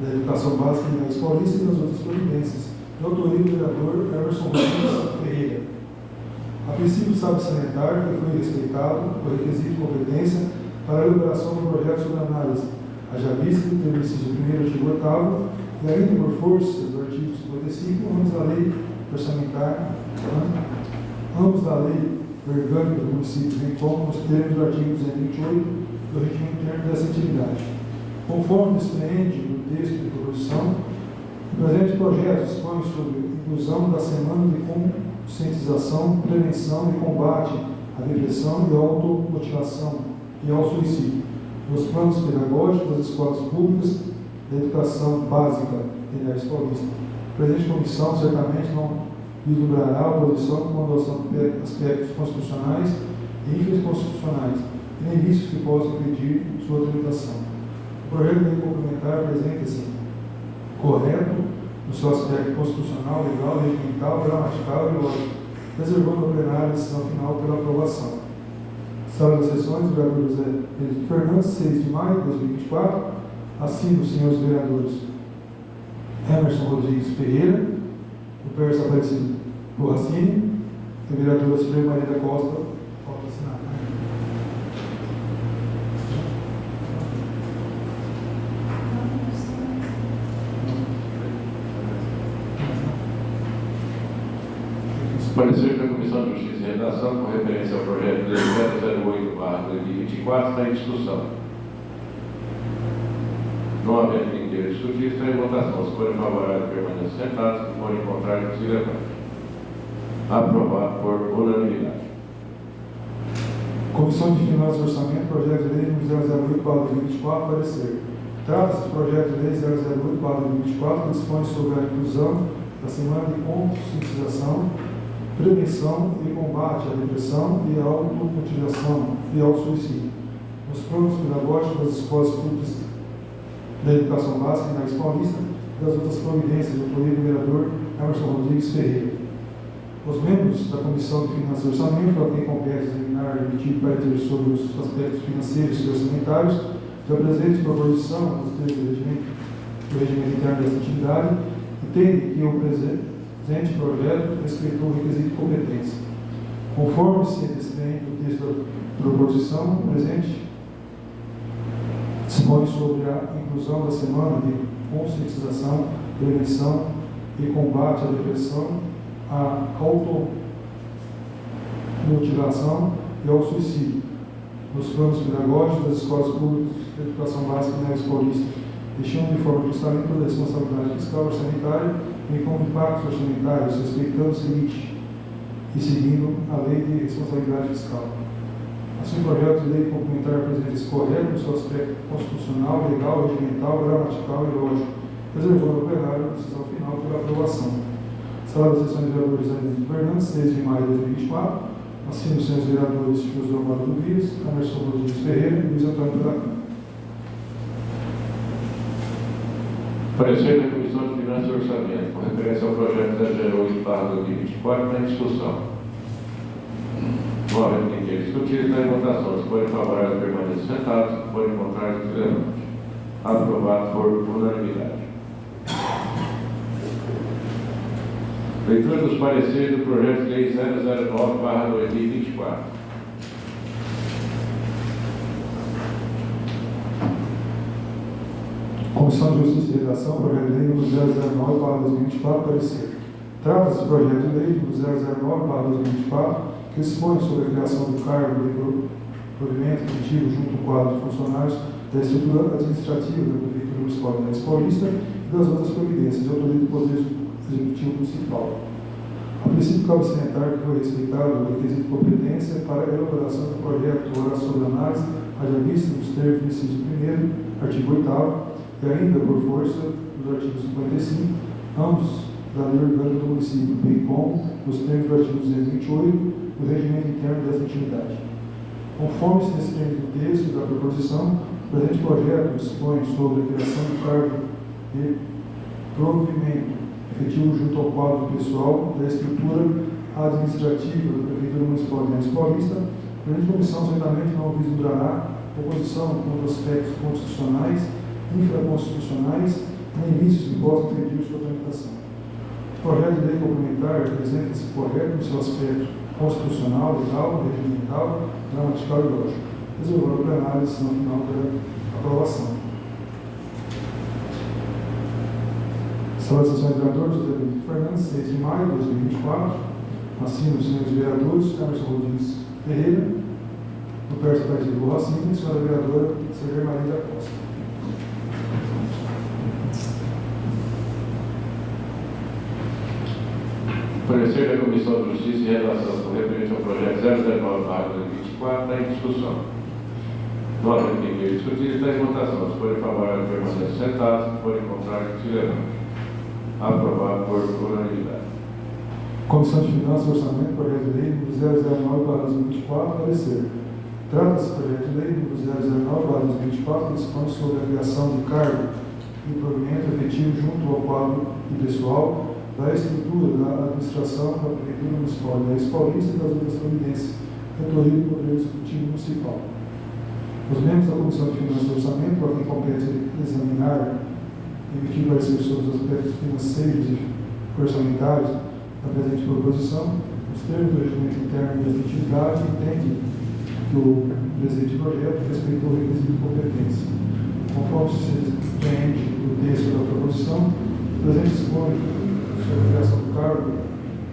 da educação básica de Minas Paulista e das outras providências, de autoria do vereador Emerson Rodrigues Ferreira. A princípio, sabe salientar que foi respeitado o requisito de competência para a elaboração do projeto sobre análise, haja vista que teve inciso 1º, artigo 8º, e ainda por força do artigo 55, ambos da lei orçamentária, ambos da lei orgânica do município, bem como nos termos do artigo 228 do regimento interno dessa atividade. Conforme despreende do texto de proposição, o presente projeto dispõe sobre a inclusão da semana de conscientização, prevenção e combate à depressão e à automutilação e ao suicídio, nos planos pedagógicos das escolas públicas da educação básica de Minas Paulista. A presente comissão certamente não vislumbrará a oposição com a adoção de aspectos constitucionais e infraconstitucionais, e nem vícios que possam impedir sua tramitação. O projeto de lei complementar apresenta-se correto no seu aspecto constitucional, legal, regimental, gramatical e lógico, reservando ao plenário a decisão final pela aprovação. Sala das sessões, vereador José Benedito Fernandes, 6 de maio de 2024. Assino os senhores vereadores Emerson Rodrigues Ferreira, o Pérez Aparecido Borracini, e a vereadora Silvia Maria da Costa, falta assinar. Parecer da Comissão de Justiça e Redação com referência ao projeto de lei 008/2024 está em discussão. Não havendo ninguém queira discutir, está em votação. Se forem favoráveis, permaneçam sentados. Se forem contrários, se levantem. Aprovado por unanimidade. Comissão de Finanças e Orçamento, projeto de lei número 008/2024, parecer. Trata-se do projeto de lei 008/2024, que dispõe sobre a inclusão da semana de conscientização, prevenção e combate à depressão e à automutilação e ao suicídio, nos planos pedagógicos das escolas públicas da educação básica em Lages Paulista e das outras providências do autoria do vereador Emerson Rodrigues Ferreira. Os membros da Comissão de Finanças e Orçamento, a quem compete examinar e emitir parecer sobre os aspectos financeiros e orçamentários da presente proposição dos termos do regimento interno dessa atividade, entende que o presente projeto respeitou o requisito de competência. Conforme se desprende do texto da proposição, o presente dispõe sobre a inclusão da semana de conscientização, prevenção e combate à depressão, à automutilação e ao suicídio, nos planos pedagógicos das escolas públicas de educação básica em Lages Paulista, deixando de forma justamente toda a responsabilidade fiscal orçamentária, bem como impactos orçamentários, respeitando o seguinte e seguindo a lei de responsabilidade fiscal. Assim, o projeto de lei complementar apresenta-se correto no seu aspecto constitucional, legal, regimental, gramatical e lógico, reservando ao plenário a decisão final pela aprovação. Sala das sessões de vereadores Anitta Fernandes, 6 de maio de 2024, assinam os senhores vereadores José Amado Luiz, Emerson Rodrigues Ferreira e Luiz Antônio Pedacão. Parecer da Comissão de Finanças e Orçamento, com referência ao projeto 008/2024, na discussão. Não havendo ninguém discutir, está em votação. Se forem favoráveis, permaneçam sentados. Se forem contrários, se levante. Aprovado por unanimidade. Leitura dos pareceres do projeto de lei 009/2024. Comissão de Justiça e Redação, projeto de lei número 009/2024, parecer. Trata-se do projeto de lei número 009/2024, que dispõe sobre a criação do cargo de provimento efetivo junto ao quadro de funcionários da estrutura administrativa da Prefeitura Municipal de Lages Paulista e das outras providências de autoria do Poder Executivo Municipal. A princípio, cabe salientar que foi respeitado o requisito de competência para a elaboração do projeto oral sobre análise, haja vista dos termos do inciso 1º, artigo 8º, e ainda por força dos artigos 55, ambos da Lei Orgânica do Município, bem como os termos do artigo 228 do regimento interno desta atividade. Conforme se desprende do texto da proposição, o presente projeto dispõe sobre a criação do cargo de provimento efetivo junto ao quadro pessoal da estrutura administrativa da Prefeitura Municipal de Lages Paulista. A presente comissão certamente não vislumbrará oposição contra aspectos constitucionais, infraconstitucionais, nem vícios que possam impedir sua tramitação. O projeto de lei complementar apresenta-se correto no seu aspecto constitucional, legal, regimental, gramatical e lógico, reservando o plenário a decisão final da aprovação. Sala de sessões de vereadores, José Anitta Fernandes, 6 de maio de 2024, assinam os senhores vereadores Emerson Rodrigues Ferreira, no Pérez Partido do Racine, e a senhora vereadora Sérgio Maria da Costa. Parecer da Comissão de Justiça e Redação com referente ao projeto 009/2024 está em discussão. Não havendo ninguém discutir, está em votação. Se forem favoráveis, permaneçam sentados. Se forem contrários, se levante. Aprovado por unanimidade. Comissão de Finanças e Orçamento, projeto de lei número 009/2024, parecer. Trata-se do projeto de lei número 009/2024, que dispõe sobre a criação de cargo e provimento efetivo junto ao quadro e pessoal da estrutura da administração da Prefeitura Municipal de Lages Paulista e das outras providências, autoria do Poder Executivo Municipal. Os membros da Comissão de Finanças e Orçamento, a quem compete examinar e emitir parecer sobre os aspectos financeiros e orçamentários da presente proposição, os termos do regimento interno da atividade, entende que o presente projeto respeitou o requisito de competência. Conforme se desprende do texto da proposição, o presente dispõe sobre a criação do cargo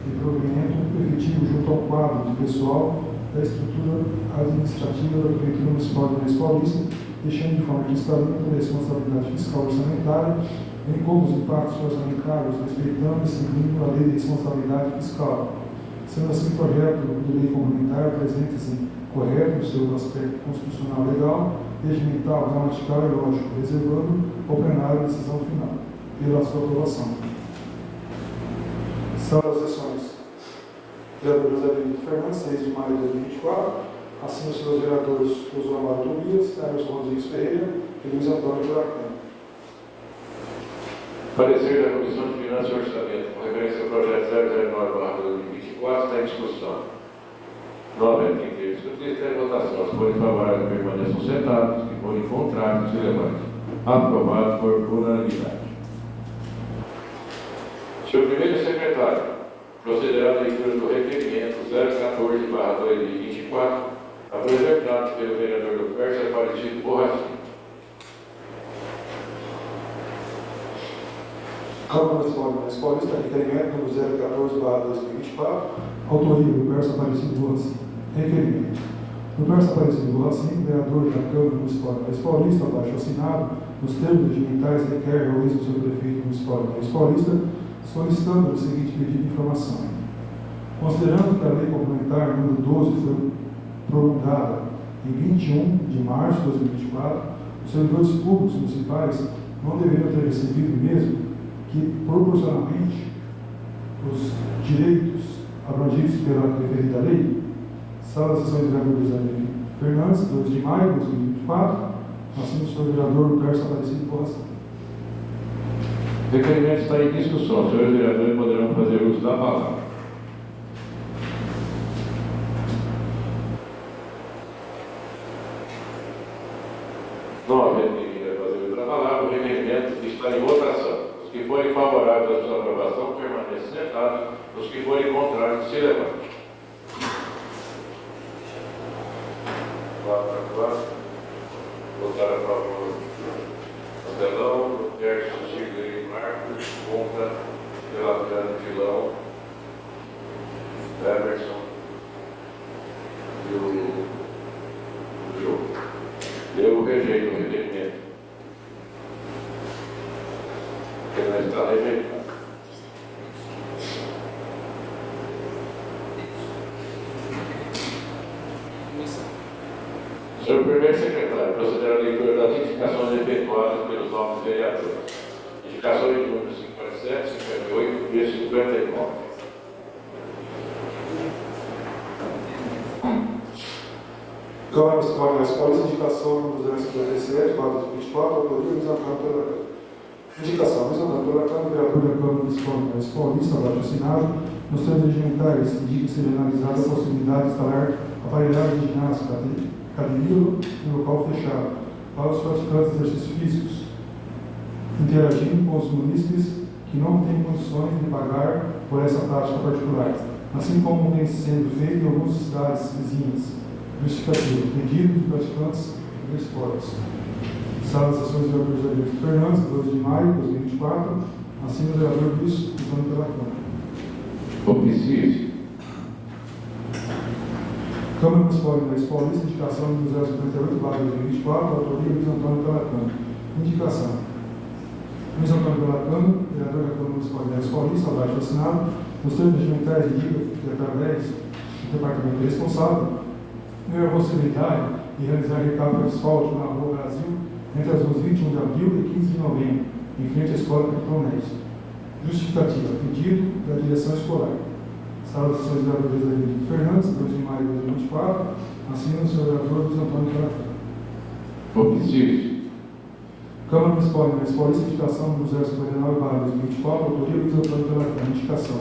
de provimento efetivo junto ao quadro de pessoal da estrutura administrativa da Prefeitura Municipal de Lages Paulista, deixando de forma transparente a responsabilidade fiscal orçamentária, bem como os impactos orçamentários, respeitando e seguindo a lei de responsabilidade fiscal. Sendo assim, o projeto de lei complementar apresenta-se correto no seu aspecto constitucional legal, regimental, gramatical e lógico, reservando ao plenário a decisão final, pela sua aprovação. Sala das sessões. Vereador José Benito Fernandes, 6 de maio de 2024. Assina os seus vereadores Josué Amaro Tobias, Emerson Rodrigues Ferreira e Luiz Antônio Buracão. Parecer da Comissão de Finanças e Orçamento, com referência ao projeto 009/2024, está em discussão. 9 é quem teve discutido, está em votação. Se forem favoráveis, permaneçam sentados. Se forem contrários, se levantem. Aprovado por unanimidade. Senhor primeiro secretário, procederá a leitura do requerimento 014/2024, apresentado pelo vereador do Pérsia Aparecido Borrachinho. Câmara Municipal de Minas Paulista, requerimento número 014/2024, autoria do Pérsia Aparecido Borrachinho. Requerimento. Do Pérsia Aparecido Borrachinho, vereador da Câmara Municipal de Minas Paulista, abaixo assinado, nos termos regimentais, requer ao ex-prefeito municipal de Minas Paulista, solicitando o seguinte pedido de informação. Considerando que a Lei Complementar número 12 foi promulgada em 21 de março de 2024, os servidores públicos municipais não deveriam ter recebido mesmo que, proporcionalmente, os direitos abrangidos pela referida lei. Sala das sessões do vereador José Benito Fernandes, 2 de maio de 2024, assina o senhor vereador Pérsia Aparecido Borrachinho. O requerimento está em discussão. Os senhores vereadores poderão fazer uso da palavra. Não havendo ninguém a fazer uso da palavra, o requerimento está em votação. Os que forem favoráveis à sua aprovação, permaneçam sentados. Os que forem contrários, se levantem. 4. Votar a favor. Abelão, Gerson, Chiguei, Marcos, Conta, Delatano, Filão, Emerson e o Diogo. Eu rejeito o requerimento. Porque não está rejeitado. Senhor primeiro secretário, proceder à leitura das indicações efetuadas pelos novos vereadores. Indicações de número 57, 58 e 59. Câmara Municipal de Minas Paulista, indicação número 257/2024, autoria Luiz Antônio Pelacano. Indicação: Luiz Antônio Pelacano, vereador da Câmara Municipal de Minas Paulista, abaixo assinado, nos termos regimentais, indica ser analisada a possibilidade de instalar aparelhagem de ginástica, academia em local fechado, para os praticantes de exercícios físicos, interagindo com os munícipes que não têm condições de pagar por essa prática particular, assim como vem sendo feito em algumas cidades vizinhas. Justificativo: pedido de praticantes de esportes. Sala das sessões do vereador José Benito Fernandes, 2 de maio de 2024, assina o vereador Luiz Antônio Pelacano. Oficie. Câmara Municipal de Minas Paulista, indicação número 058/2024, autoria Luiz Antônio Pelacano. Indicação: Luiz Antônio Pelacano, vereador da Câmara Municipal de Minas Paulista, abaixo assinado, nos termos regimentais, indica que, através do departamento responsável, não é a possibilidade de realizar recado de asfalto na Rua Brasil entre as ruas 21 de abril e 15 de novembro, em frente à Escola Capitão Nécio. Justificativa: pedido da direção escolar. Sala das sessões do vereador José Benito Fernandes, 2 de maio de 2024, assina o senhor vereador Luiz Antônio Pelacano. Oficie. Câmara Municipal de Minas Paulista, indicação número 059/2024, autoria Luiz Antônio Pelacano. Indicação: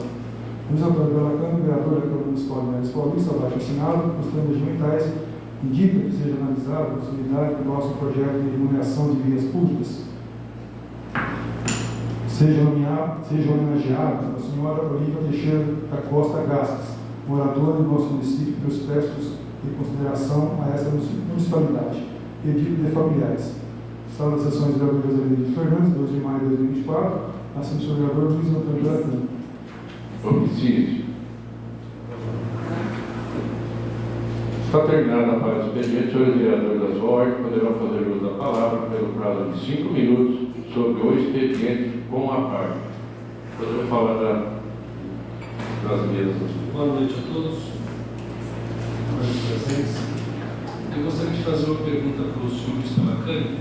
Luiz Antônio Pelacano, vereador da Câmara Municipal de Minas Paulista, abaixo assinado, nos termos regimentais, indica que seja analisada a possibilidade do nosso projeto de iluminação de vias públicas seja homenageada a senhora Olívia Teixeira da Costa Gastas, moradora do nosso município, pelos prestos de consideração a esta municipalidade. Pedido de familiares. Sala das sessões do vereador José Benito Fernandes, 2 de maio de 2024, assina o senhor vereador Luiz Antônio Pelacano. Oficie. Está terminada a parte do expediente. Os senhores vereadores da sua ordem poderão fazer uso da palavra pelo prazo de 5 minutos sobre o expediente com a parte. Podemos falar das mesas. Boa noite a todos. Boa noite, presentes. Eu gostaria de fazer uma pergunta para o senhor Luiz Cavacani.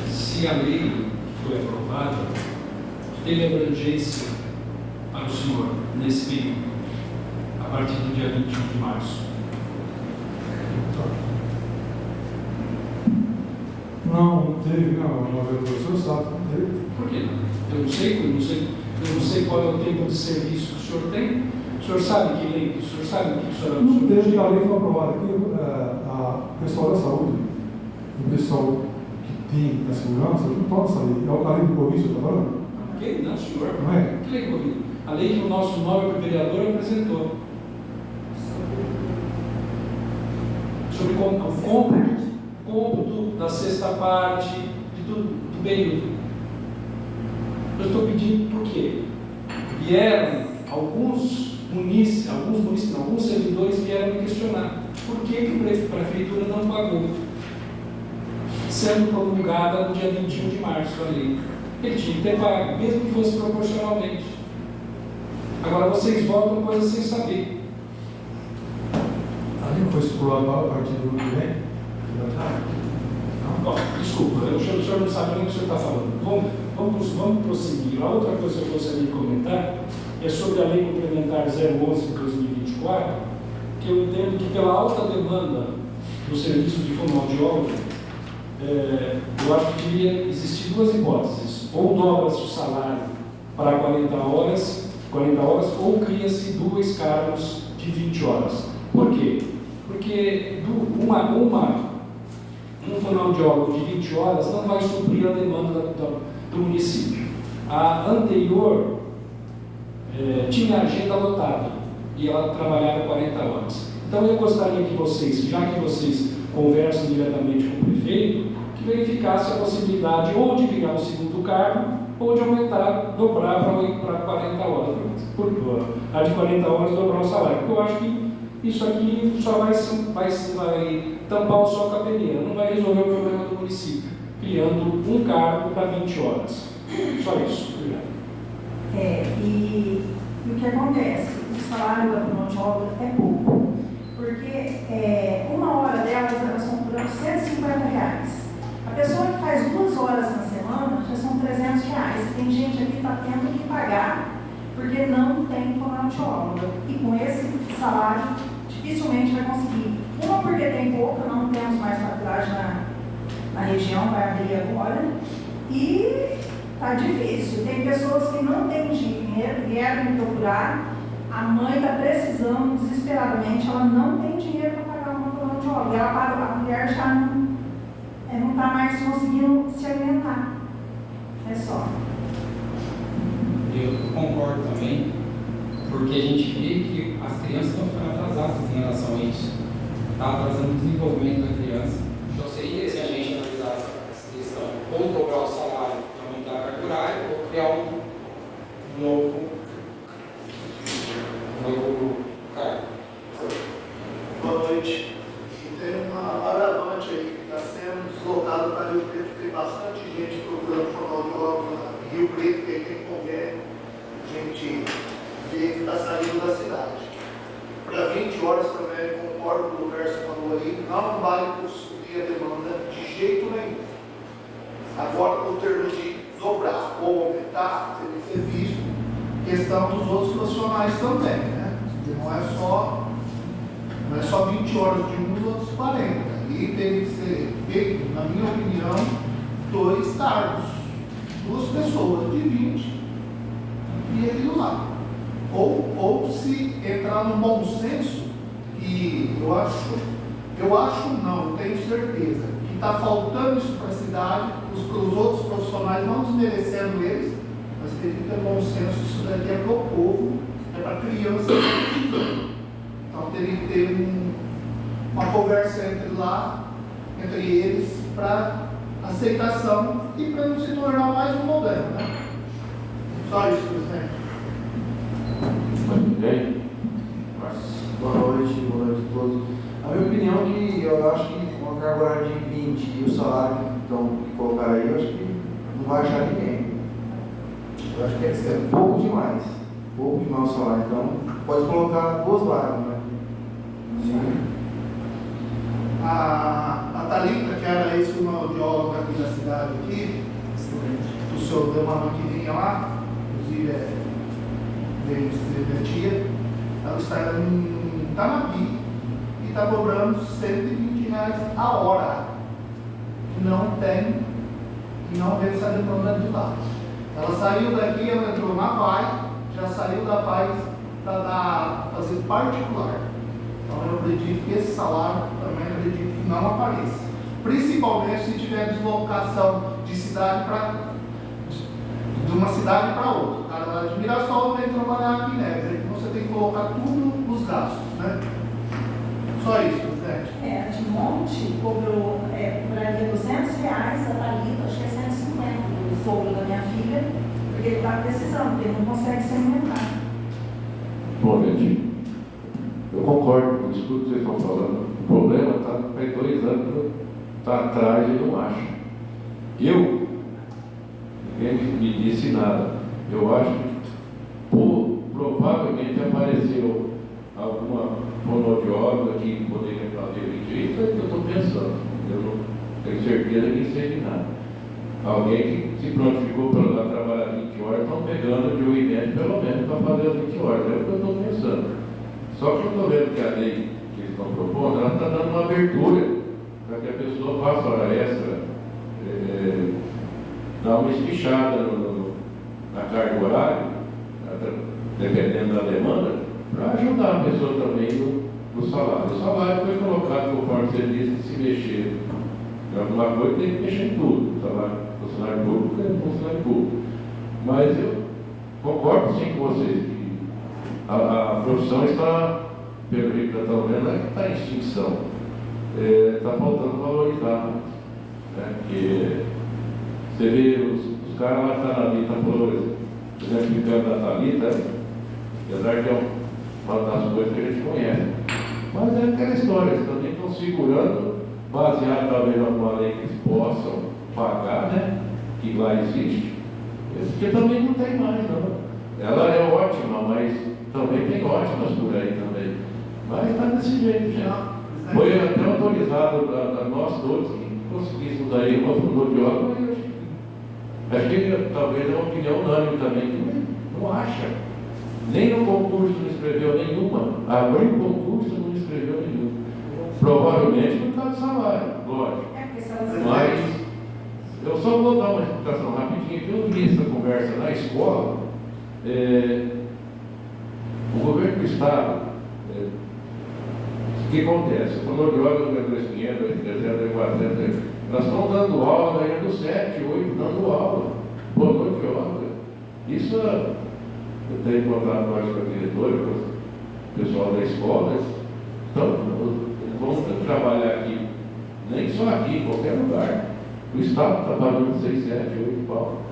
Se a lei foi aprovada, teve abrangência para o senhor nesse período, a partir do dia 21 de março? Não teve, não, o senhor sabe, não teve. Por quê? Eu não sei qual é o tempo de serviço que o senhor tem. O senhor sabe que lei, o senhor sabe o que o senhor... Não teve, a lei foi aprovada aqui, a pessoal da saúde, o pessoal que tem a segurança, não pode sair. É a lei do Covid, está falando? Ok? Não, senhor. Não é? Que lei Covid? A lei que o nosso nobre vereador apresentou. Sobre o cômputo da sexta parte do período. Eu estou pedindo por quê? Vieram alguns servidores vieram me questionar por que a prefeitura não pagou, sendo promulgada no dia 21 de março a lei. Ele tinha que ter pago, mesmo que fosse proporcionalmente. Agora vocês votam coisas sem saber. A lei não foi estipulada a partir do ano que vem? Bom, desculpa, o senhor não sabe nem o que o senhor está falando. Vamos prosseguir. A outra coisa que eu gostaria de comentar é sobre a Lei Complementar 011 de 2024, que eu entendo que pela alta demanda do serviço de fonoaudiólogo, eu acho que deveria existir duas hipóteses. Ou dobra-se o salário para 40 horas, ou cria-se 2 cargos de 20 horas. Por quê? Porque um fonoaudiólogo de 20 horas não vai suprir a demanda do município. A anterior tinha agenda lotada e ela trabalhava 40 horas. Então eu gostaria que vocês, já que vocês conversam diretamente com o prefeito, que verificasse a possibilidade ou de criar um segundo cargo ou de aumentar, dobrar para 40 horas. A de 40 horas dobrar o salário. Porque eu acho que isso aqui só vai tampar o sol com a peneira, não vai resolver o problema do município, criando um cargo para 20 horas. Só isso. Obrigado. E o que acontece? O salário da fonoaudióloga é pouco, porque 1 hora delas são por R$150. A pessoa que faz 2 horas na semana já são R$300. Tem gente aqui que está tendo que pagar porque não tem fonoaudióloga. E com esse salário, dificilmente vai conseguir. Uma porque tem pouco, não temos mais faculdade na região, vai abrir agora. E está difícil. Tem pessoas que não têm dinheiro, vieram me procurar, a mãe está precisando desesperadamente, ela não tem dinheiro para pagar uma fonoaudióloga. Ela paga, a mulher já não está mais conseguindo se alimentar. É só. Eu concordo também, porque a gente vê que as crianças estão ficando atrasadas em relação a isso. Está atrasando o desenvolvimento da criança. Então seria, se a gente analisar essa questão, ou dobrar o salário para aumentar a carga horária, ou criar um novo cargo. Boa noite. Tem uma agravante aí que está sendo deslocada para Rio Preto. Tem bastante gente procurando fonoaudiólogo na Rio Preto, que tem convênio. A gente vê que está saindo da cidade. Para 20 horas também, concordo com o que o Gerson falou aí, não vai subir a demanda de jeito nenhum. Agora, no termo de dobrar ou aumentar, seria ser visto questão dos outros profissionais também, né? Não é só 20 horas de um e os outros 40. E tem que ser feito, na minha opinião, 2 cargos, 2 pessoas de 20 e ele lá. Ou se entrar no bom senso, e eu acho não, tenho certeza, que está faltando isso para a cidade, os outros profissionais, não desmerecendo eles, mas teria que ter bom senso, isso daqui é para o povo, é para a criança. Então teria que ter uma conversa entre eles, para aceitação e para não se tornar mais um modelo, né? Só isso, presidente. Boa noite a todos. A minha opinião é que eu acho que uma carga horária de 20 e o salário que colocar aí, eu acho que não vai achar ninguém. Eu acho que é pouco demais o salário. Então, pode colocar 2 vagas, né? Sim. A Thalita, que era ex-fonoaudióloga aqui da cidade, aqui, o senhor deu uma maquininha lá, inclusive veio de tia, ela está em Tamapi e está cobrando R$120 a hora. Não tem, e não vem essa demanda de lá. Ela saiu daqui, ela entrou na PAI, já saiu da PAI para fazer particular. Então eu acredito que esse salário também acredito que não apareça. Principalmente se tiver deslocação de cidade de uma cidade para outra. O cara lá de Mirassol vem trabalhar aqui, né? Quer dizer que você tem que colocar tudo nos gastos, né? Só isso, presidente. A de Monte cobrou, cobraria R$200, a Thalita, acho que é 150 do sogro da minha filha, porque ele está precisando, porque ele não consegue se alimentar. Bom, gente, eu concordo com isso tudo que vocês estão falando. O problema está faz 2 anos, está atrás e não acha. Ninguém me disse nada. Eu acho que provavelmente apareceu alguma fonoaudióloga que poderia fazer isso, é o que eu estou pensando. Eu não tenho certeza que seja de nada. Alguém que se prontificou para trabalhar 20 horas, estão pegando de 80 pelo menos para fazer as 20 horas. É o que eu estou pensando. Só que eu estou vendo que a lei que eles estão propondo, ela está dando uma abertura para que a pessoa faça hora extra, dar uma espichada na carga horária, dependendo da demanda, para ajudar a pessoa também no salário. O salário foi colocado, conforme você disse, se mexer em alguma coisa, tem que mexer em tudo. O salário funcionário público é funcionário público. Mas eu concordo sim com vocês que a profissão está, pelo jeito que estão vendo, não é que está em extinção. Está faltando valorizar. Né? Porque você vê os caras lá que estão na lista, exemplificando da Thalita, apesar que é uma das coisas que a gente conhece. Mas é aquela história, eles também estão segurando, baseado talvez em alguma lei que eles possam pagar, né? Que lá existe. Porque também não tem mais, não. Ela é ótima, mas também tem ótimas por aí também. Mas está desse jeito, já. Foi até autorizado a nós todos que conseguíssemos daí uma fonoaudióloga, mas acho que talvez é uma opinião unânime também, que não acha. Nem no concurso não escreveu nenhuma. Abriu o concurso não escreveu nenhuma. Provavelmente não está de salário, lógico. Mas eu só vou dar uma explicação rapidinho, que eu vi essa conversa na escola. O governo do Estado, o que acontece? O fonoaudiólogo é 2.500, 2.300, 2.400, elas estão dando aula, ganhando 7, 8, dando aula. Fonoaudióloga. Isso eu tenho contato mais com a diretora, com o pessoal da escola. Então, vamos trabalhar aqui, nem só aqui, em qualquer lugar. O Estado está pagando 6, 7, 8 pau.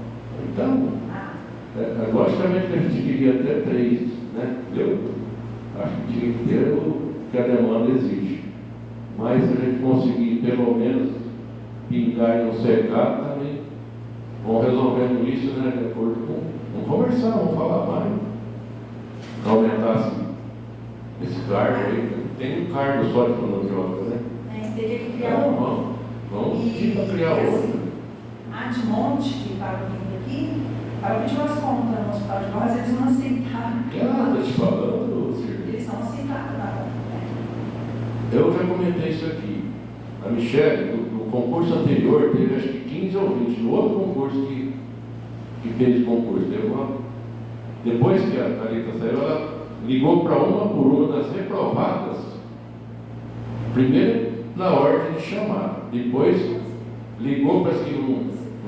Então, logicamente que a gente queria até 3, né? Eu acho que tinha que ter o que a demanda exige. Mas se a gente conseguir, pelo menos, pingar e não secar, também vão resolvendo isso, né? De acordo com. Vamos conversar, vamos falar mais. Aumentar esse cargo aí. Tem um cargo só de fonoaudióloga, né? Teria que criar outro. Vamos pedir para criar outro. A de Monte, que estava vindo aqui, ela pediu as contas no hospital de nós, eles não aceitaram. Estou te falando, Silvio. Eles não aceitaram nada. Eu já comentei isso aqui. A Michele, no concurso anterior, teve acho que 15 ou 20. No outro concurso que fez o concurso, depois que a Thalita saiu, ela ligou para uma por uma das reprovadas, primeiro na ordem de chamada, depois ligou para as que não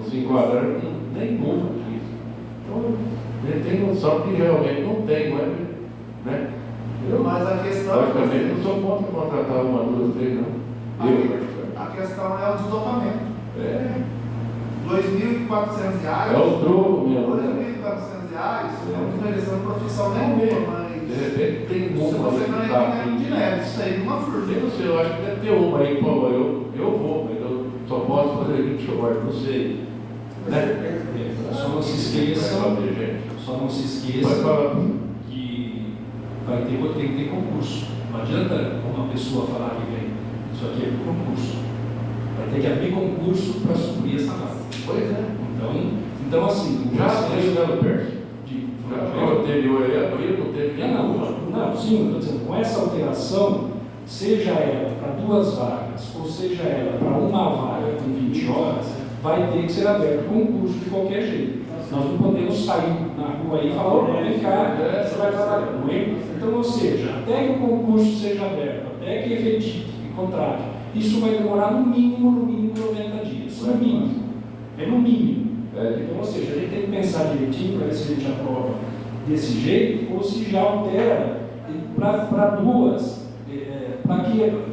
se enquadraram, nenhuma quis. Então, ele tem noção que realmente não tem, né? Mas a questão logicamente, não sou contra contratar uma, 2, 3, não. A questão é o deslocamento. R$ 2.400. É o troco mesmo. R$ 2.400 não desmerecendo profissão nenhuma, mas. De repente tem uma. Se você não é de neve, isso aí numa força. Eu não sei, eu acho que deve ter uma aí, por favor. Eu vou, mas eu só posso fazer 20 horas, não sei. Né? Só não se esqueçam que tem que ter concurso. Não adianta uma pessoa falar que vem. Isso aqui é concurso. Vai ter que abrir concurso para suprir essa vaga. Pois é. Então assim, o Já processo saiu dando perto. de O anterior aí abriu, não teve não, sim, eu estou dizendo, com essa alteração, seja ela para 2 vagas, ou seja ela para uma vaga com 20 horas, vai ter que ser aberto concurso de qualquer jeito. Nós não podemos sair na rua aí e falar, vem cá, você vai trabalhar, não é? Então, ou seja, até que o concurso seja aberto, até que efetive e contrate, isso vai demorar no mínimo 90 dias. No mínimo. É no mínimo. Então, ou seja, a gente tem que pensar direitinho para ver se a gente aprova desse jeito ou se já altera para 2,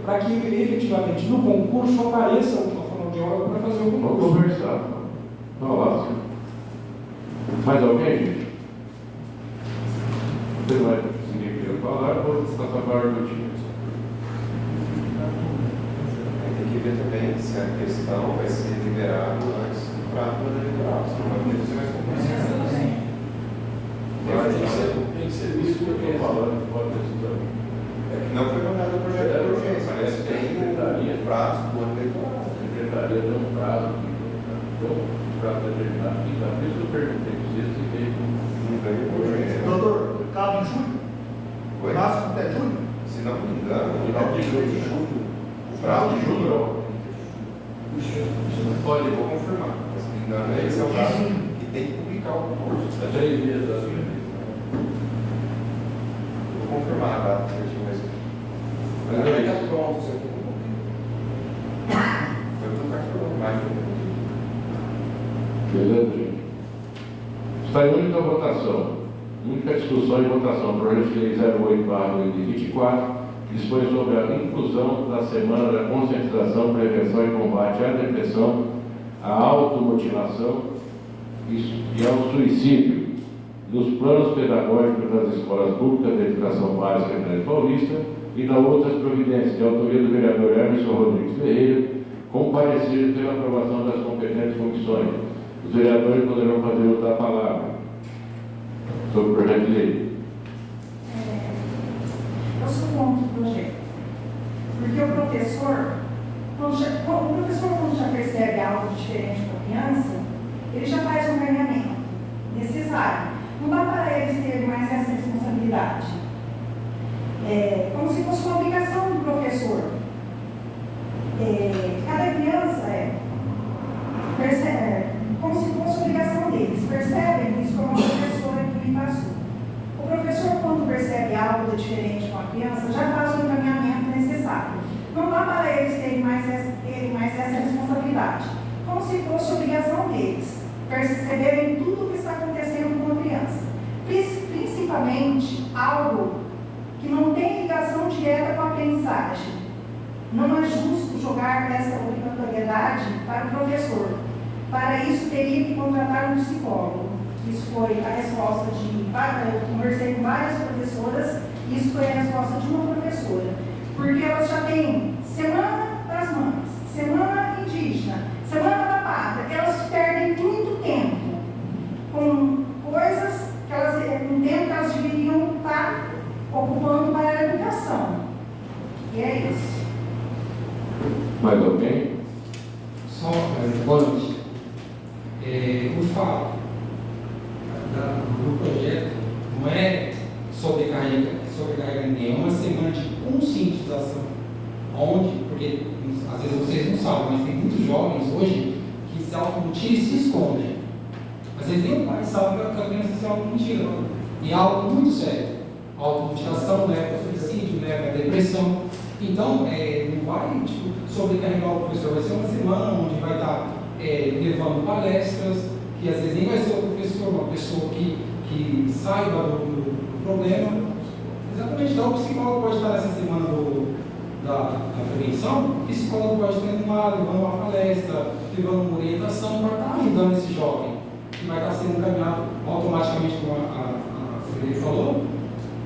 para que efetivamente no concurso apareça uma fonoaudióloga para fazer o Vamos concurso. conversar. Vamos lá. Mais alguém, gente? Você vai seguir falar, vou passar a palavra do time. Tem que ver também se a questão vai ser liberada antes do prazo eleitoral. Senão vai poder fazer mais concurso. Tem que ser visto que eu estou falando, pode ter sido também. É que não foi mandado o projeto de urgência, mas tem o prazo do ano eleitoral. A secretaria deu um prazo determinado, que por isso eu perguntei se veio. Não veio urgência. Doutor, cabe em julho? Oi? Máximo até julho? Se não me engano, Final de julho. o prazo de julho. Pode, Eu vou confirmar. Mas se não me engano, esse é o prazo que tem que publicar o concurso. é 3 meses assim. Vou confirmar a data certinho, mas. Mas Vai é estar isso. pronto isso aqui. Foi tudo mais mais de Beleza, gente? Está em única votação, única discussão e votação, projeto de lei 08/2024, que dispõe sobre a inclusão da Semana da Conscientização, Prevenção e Combate à Depressão, à automutilação e ao suicídio nos planos pedagógicos das escolas públicas de educação básica em Grande Paulista e na outras providências de autoria do vereador Emerson Rodrigues Ferreira, com parecer pela aprovação das competentes comissões. Os vereadores poderão fazer uso da palavra sobre o projeto de lei. Eu sou contra o projeto. Porque o professor, quando já percebe algo diferente com a criança, ele já faz um treinamento necessário. Não dá para eles terem mais essa responsabilidade. É como se fosse uma obrigação do professor. Cada criança percebe, como se fosse obrigação deles. Percebem isso como a professora que me passou. O professor, quando percebe algo de diferente com a criança, já faz o encaminhamento necessário. Não dá para eles terem mais essa responsabilidade. Como se fosse obrigação deles perceberem tudo o que está acontecendo com a criança. Principalmente algo que não tem ligação direta com a aprendizagem. Não é justo jogar essa obrigatoriedade para o professor. Para isso, teria que contratar um psicólogo. Isso foi a resposta eu conversei com várias professoras, isso foi a resposta de uma professora. Porque elas já têm Semana das Mães, Semana Indígena, Semana da Pátria, elas perdem muito tempo com coisas que um tempo que elas deveriam estar ocupando para a educação. E é isso. Mais alguém? Só, boa noite. O fato do projeto não é sobrecarregar ninguém, é uma semana de conscientização, porque às vezes vocês não sabem, mas tem muitos jovens hoje que se automutilam e se escondem. Às vezes nem o pai sabe que a criança se automutila. E é algo muito sério. A automutilação leva ao suicídio, leva à depressão. Então, não vai sobrecarregar o professor, vai ser uma semana onde vai estar levando palestras, que às vezes nem vai ser o professor, uma pessoa que saiba do problema. Exatamente, então o psicólogo pode estar nessa semana da prevenção, o psicólogo pode estar levando uma palestra, levando uma orientação para estar ajudando esse jovem, que vai estar sendo encaminhado automaticamente, como a Felipe falou,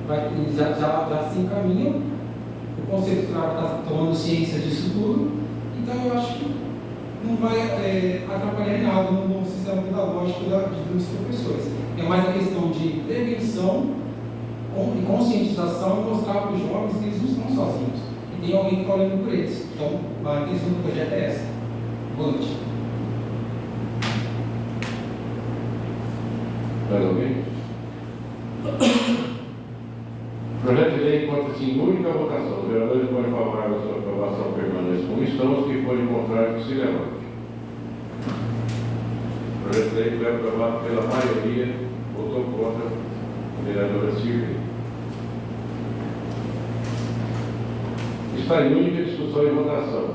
já se encaminha. O Conselho Tutelar está tomando ciência disso tudo, então eu acho que não vai atrapalhar em nada no sistema pedagógico dos professores. É mais a questão de prevenção e conscientização e mostrar para os jovens que eles não estão sozinhos. E tem alguém que está olhando por eles. Então, a intenção do projeto é essa. Boa noite. Mais alguém? O projeto de lei encontra-se em única votação. Os vereadores forem favoráveis à sua aprovação permaneçam como estão, os que forem contrários que se levante. O projeto de lei foi aprovado pela maioria, votou contra a vereadora Silvia. Está em única discussão e votação.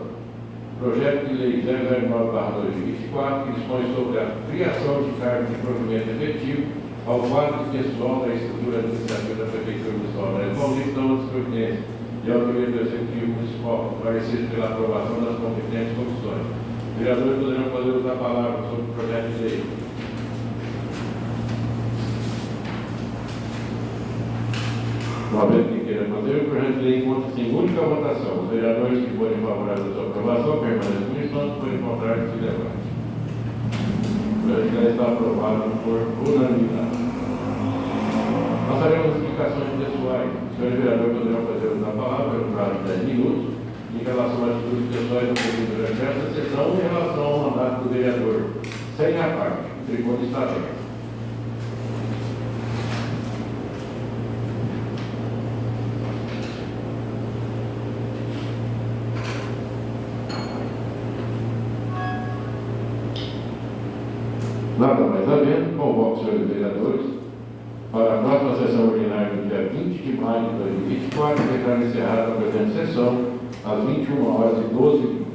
Projeto de lei 009/2024, que dispõe sobre a criação de cargos de provimento efetivo ao quadro pessoal da estrutura administrativa da Prefeitura Municipal de Paulista, outras providências de autoria do Executivo Municipal, parecido pela aprovação das competentes comissões. Vereadores poderão fazer uso da palavra sobre o projeto de lei. Uma vez que queira fazer, o projeto de lei encontra-se em única votação. Os vereadores que forem favoráveis à sua aprovação permanecem como estão, se forem contrários, se levante. O projeto de lei está aprovado por unanimidade. Nós faremos explicações pessoais. Os senhores vereadores poderão fazer uso da palavra pelo prazo de 10 minutos em relação às atitudes pessoais ocorridas durante esta sessão em relação ao mandato do vereador. Sem a parte, o tribunal está aberto. Nada mais havendo, convoco os senhores vereadores para a próxima sessão ordinária do dia 20 de maio de 2024, declaro encerrada a presente sessão às 21h12.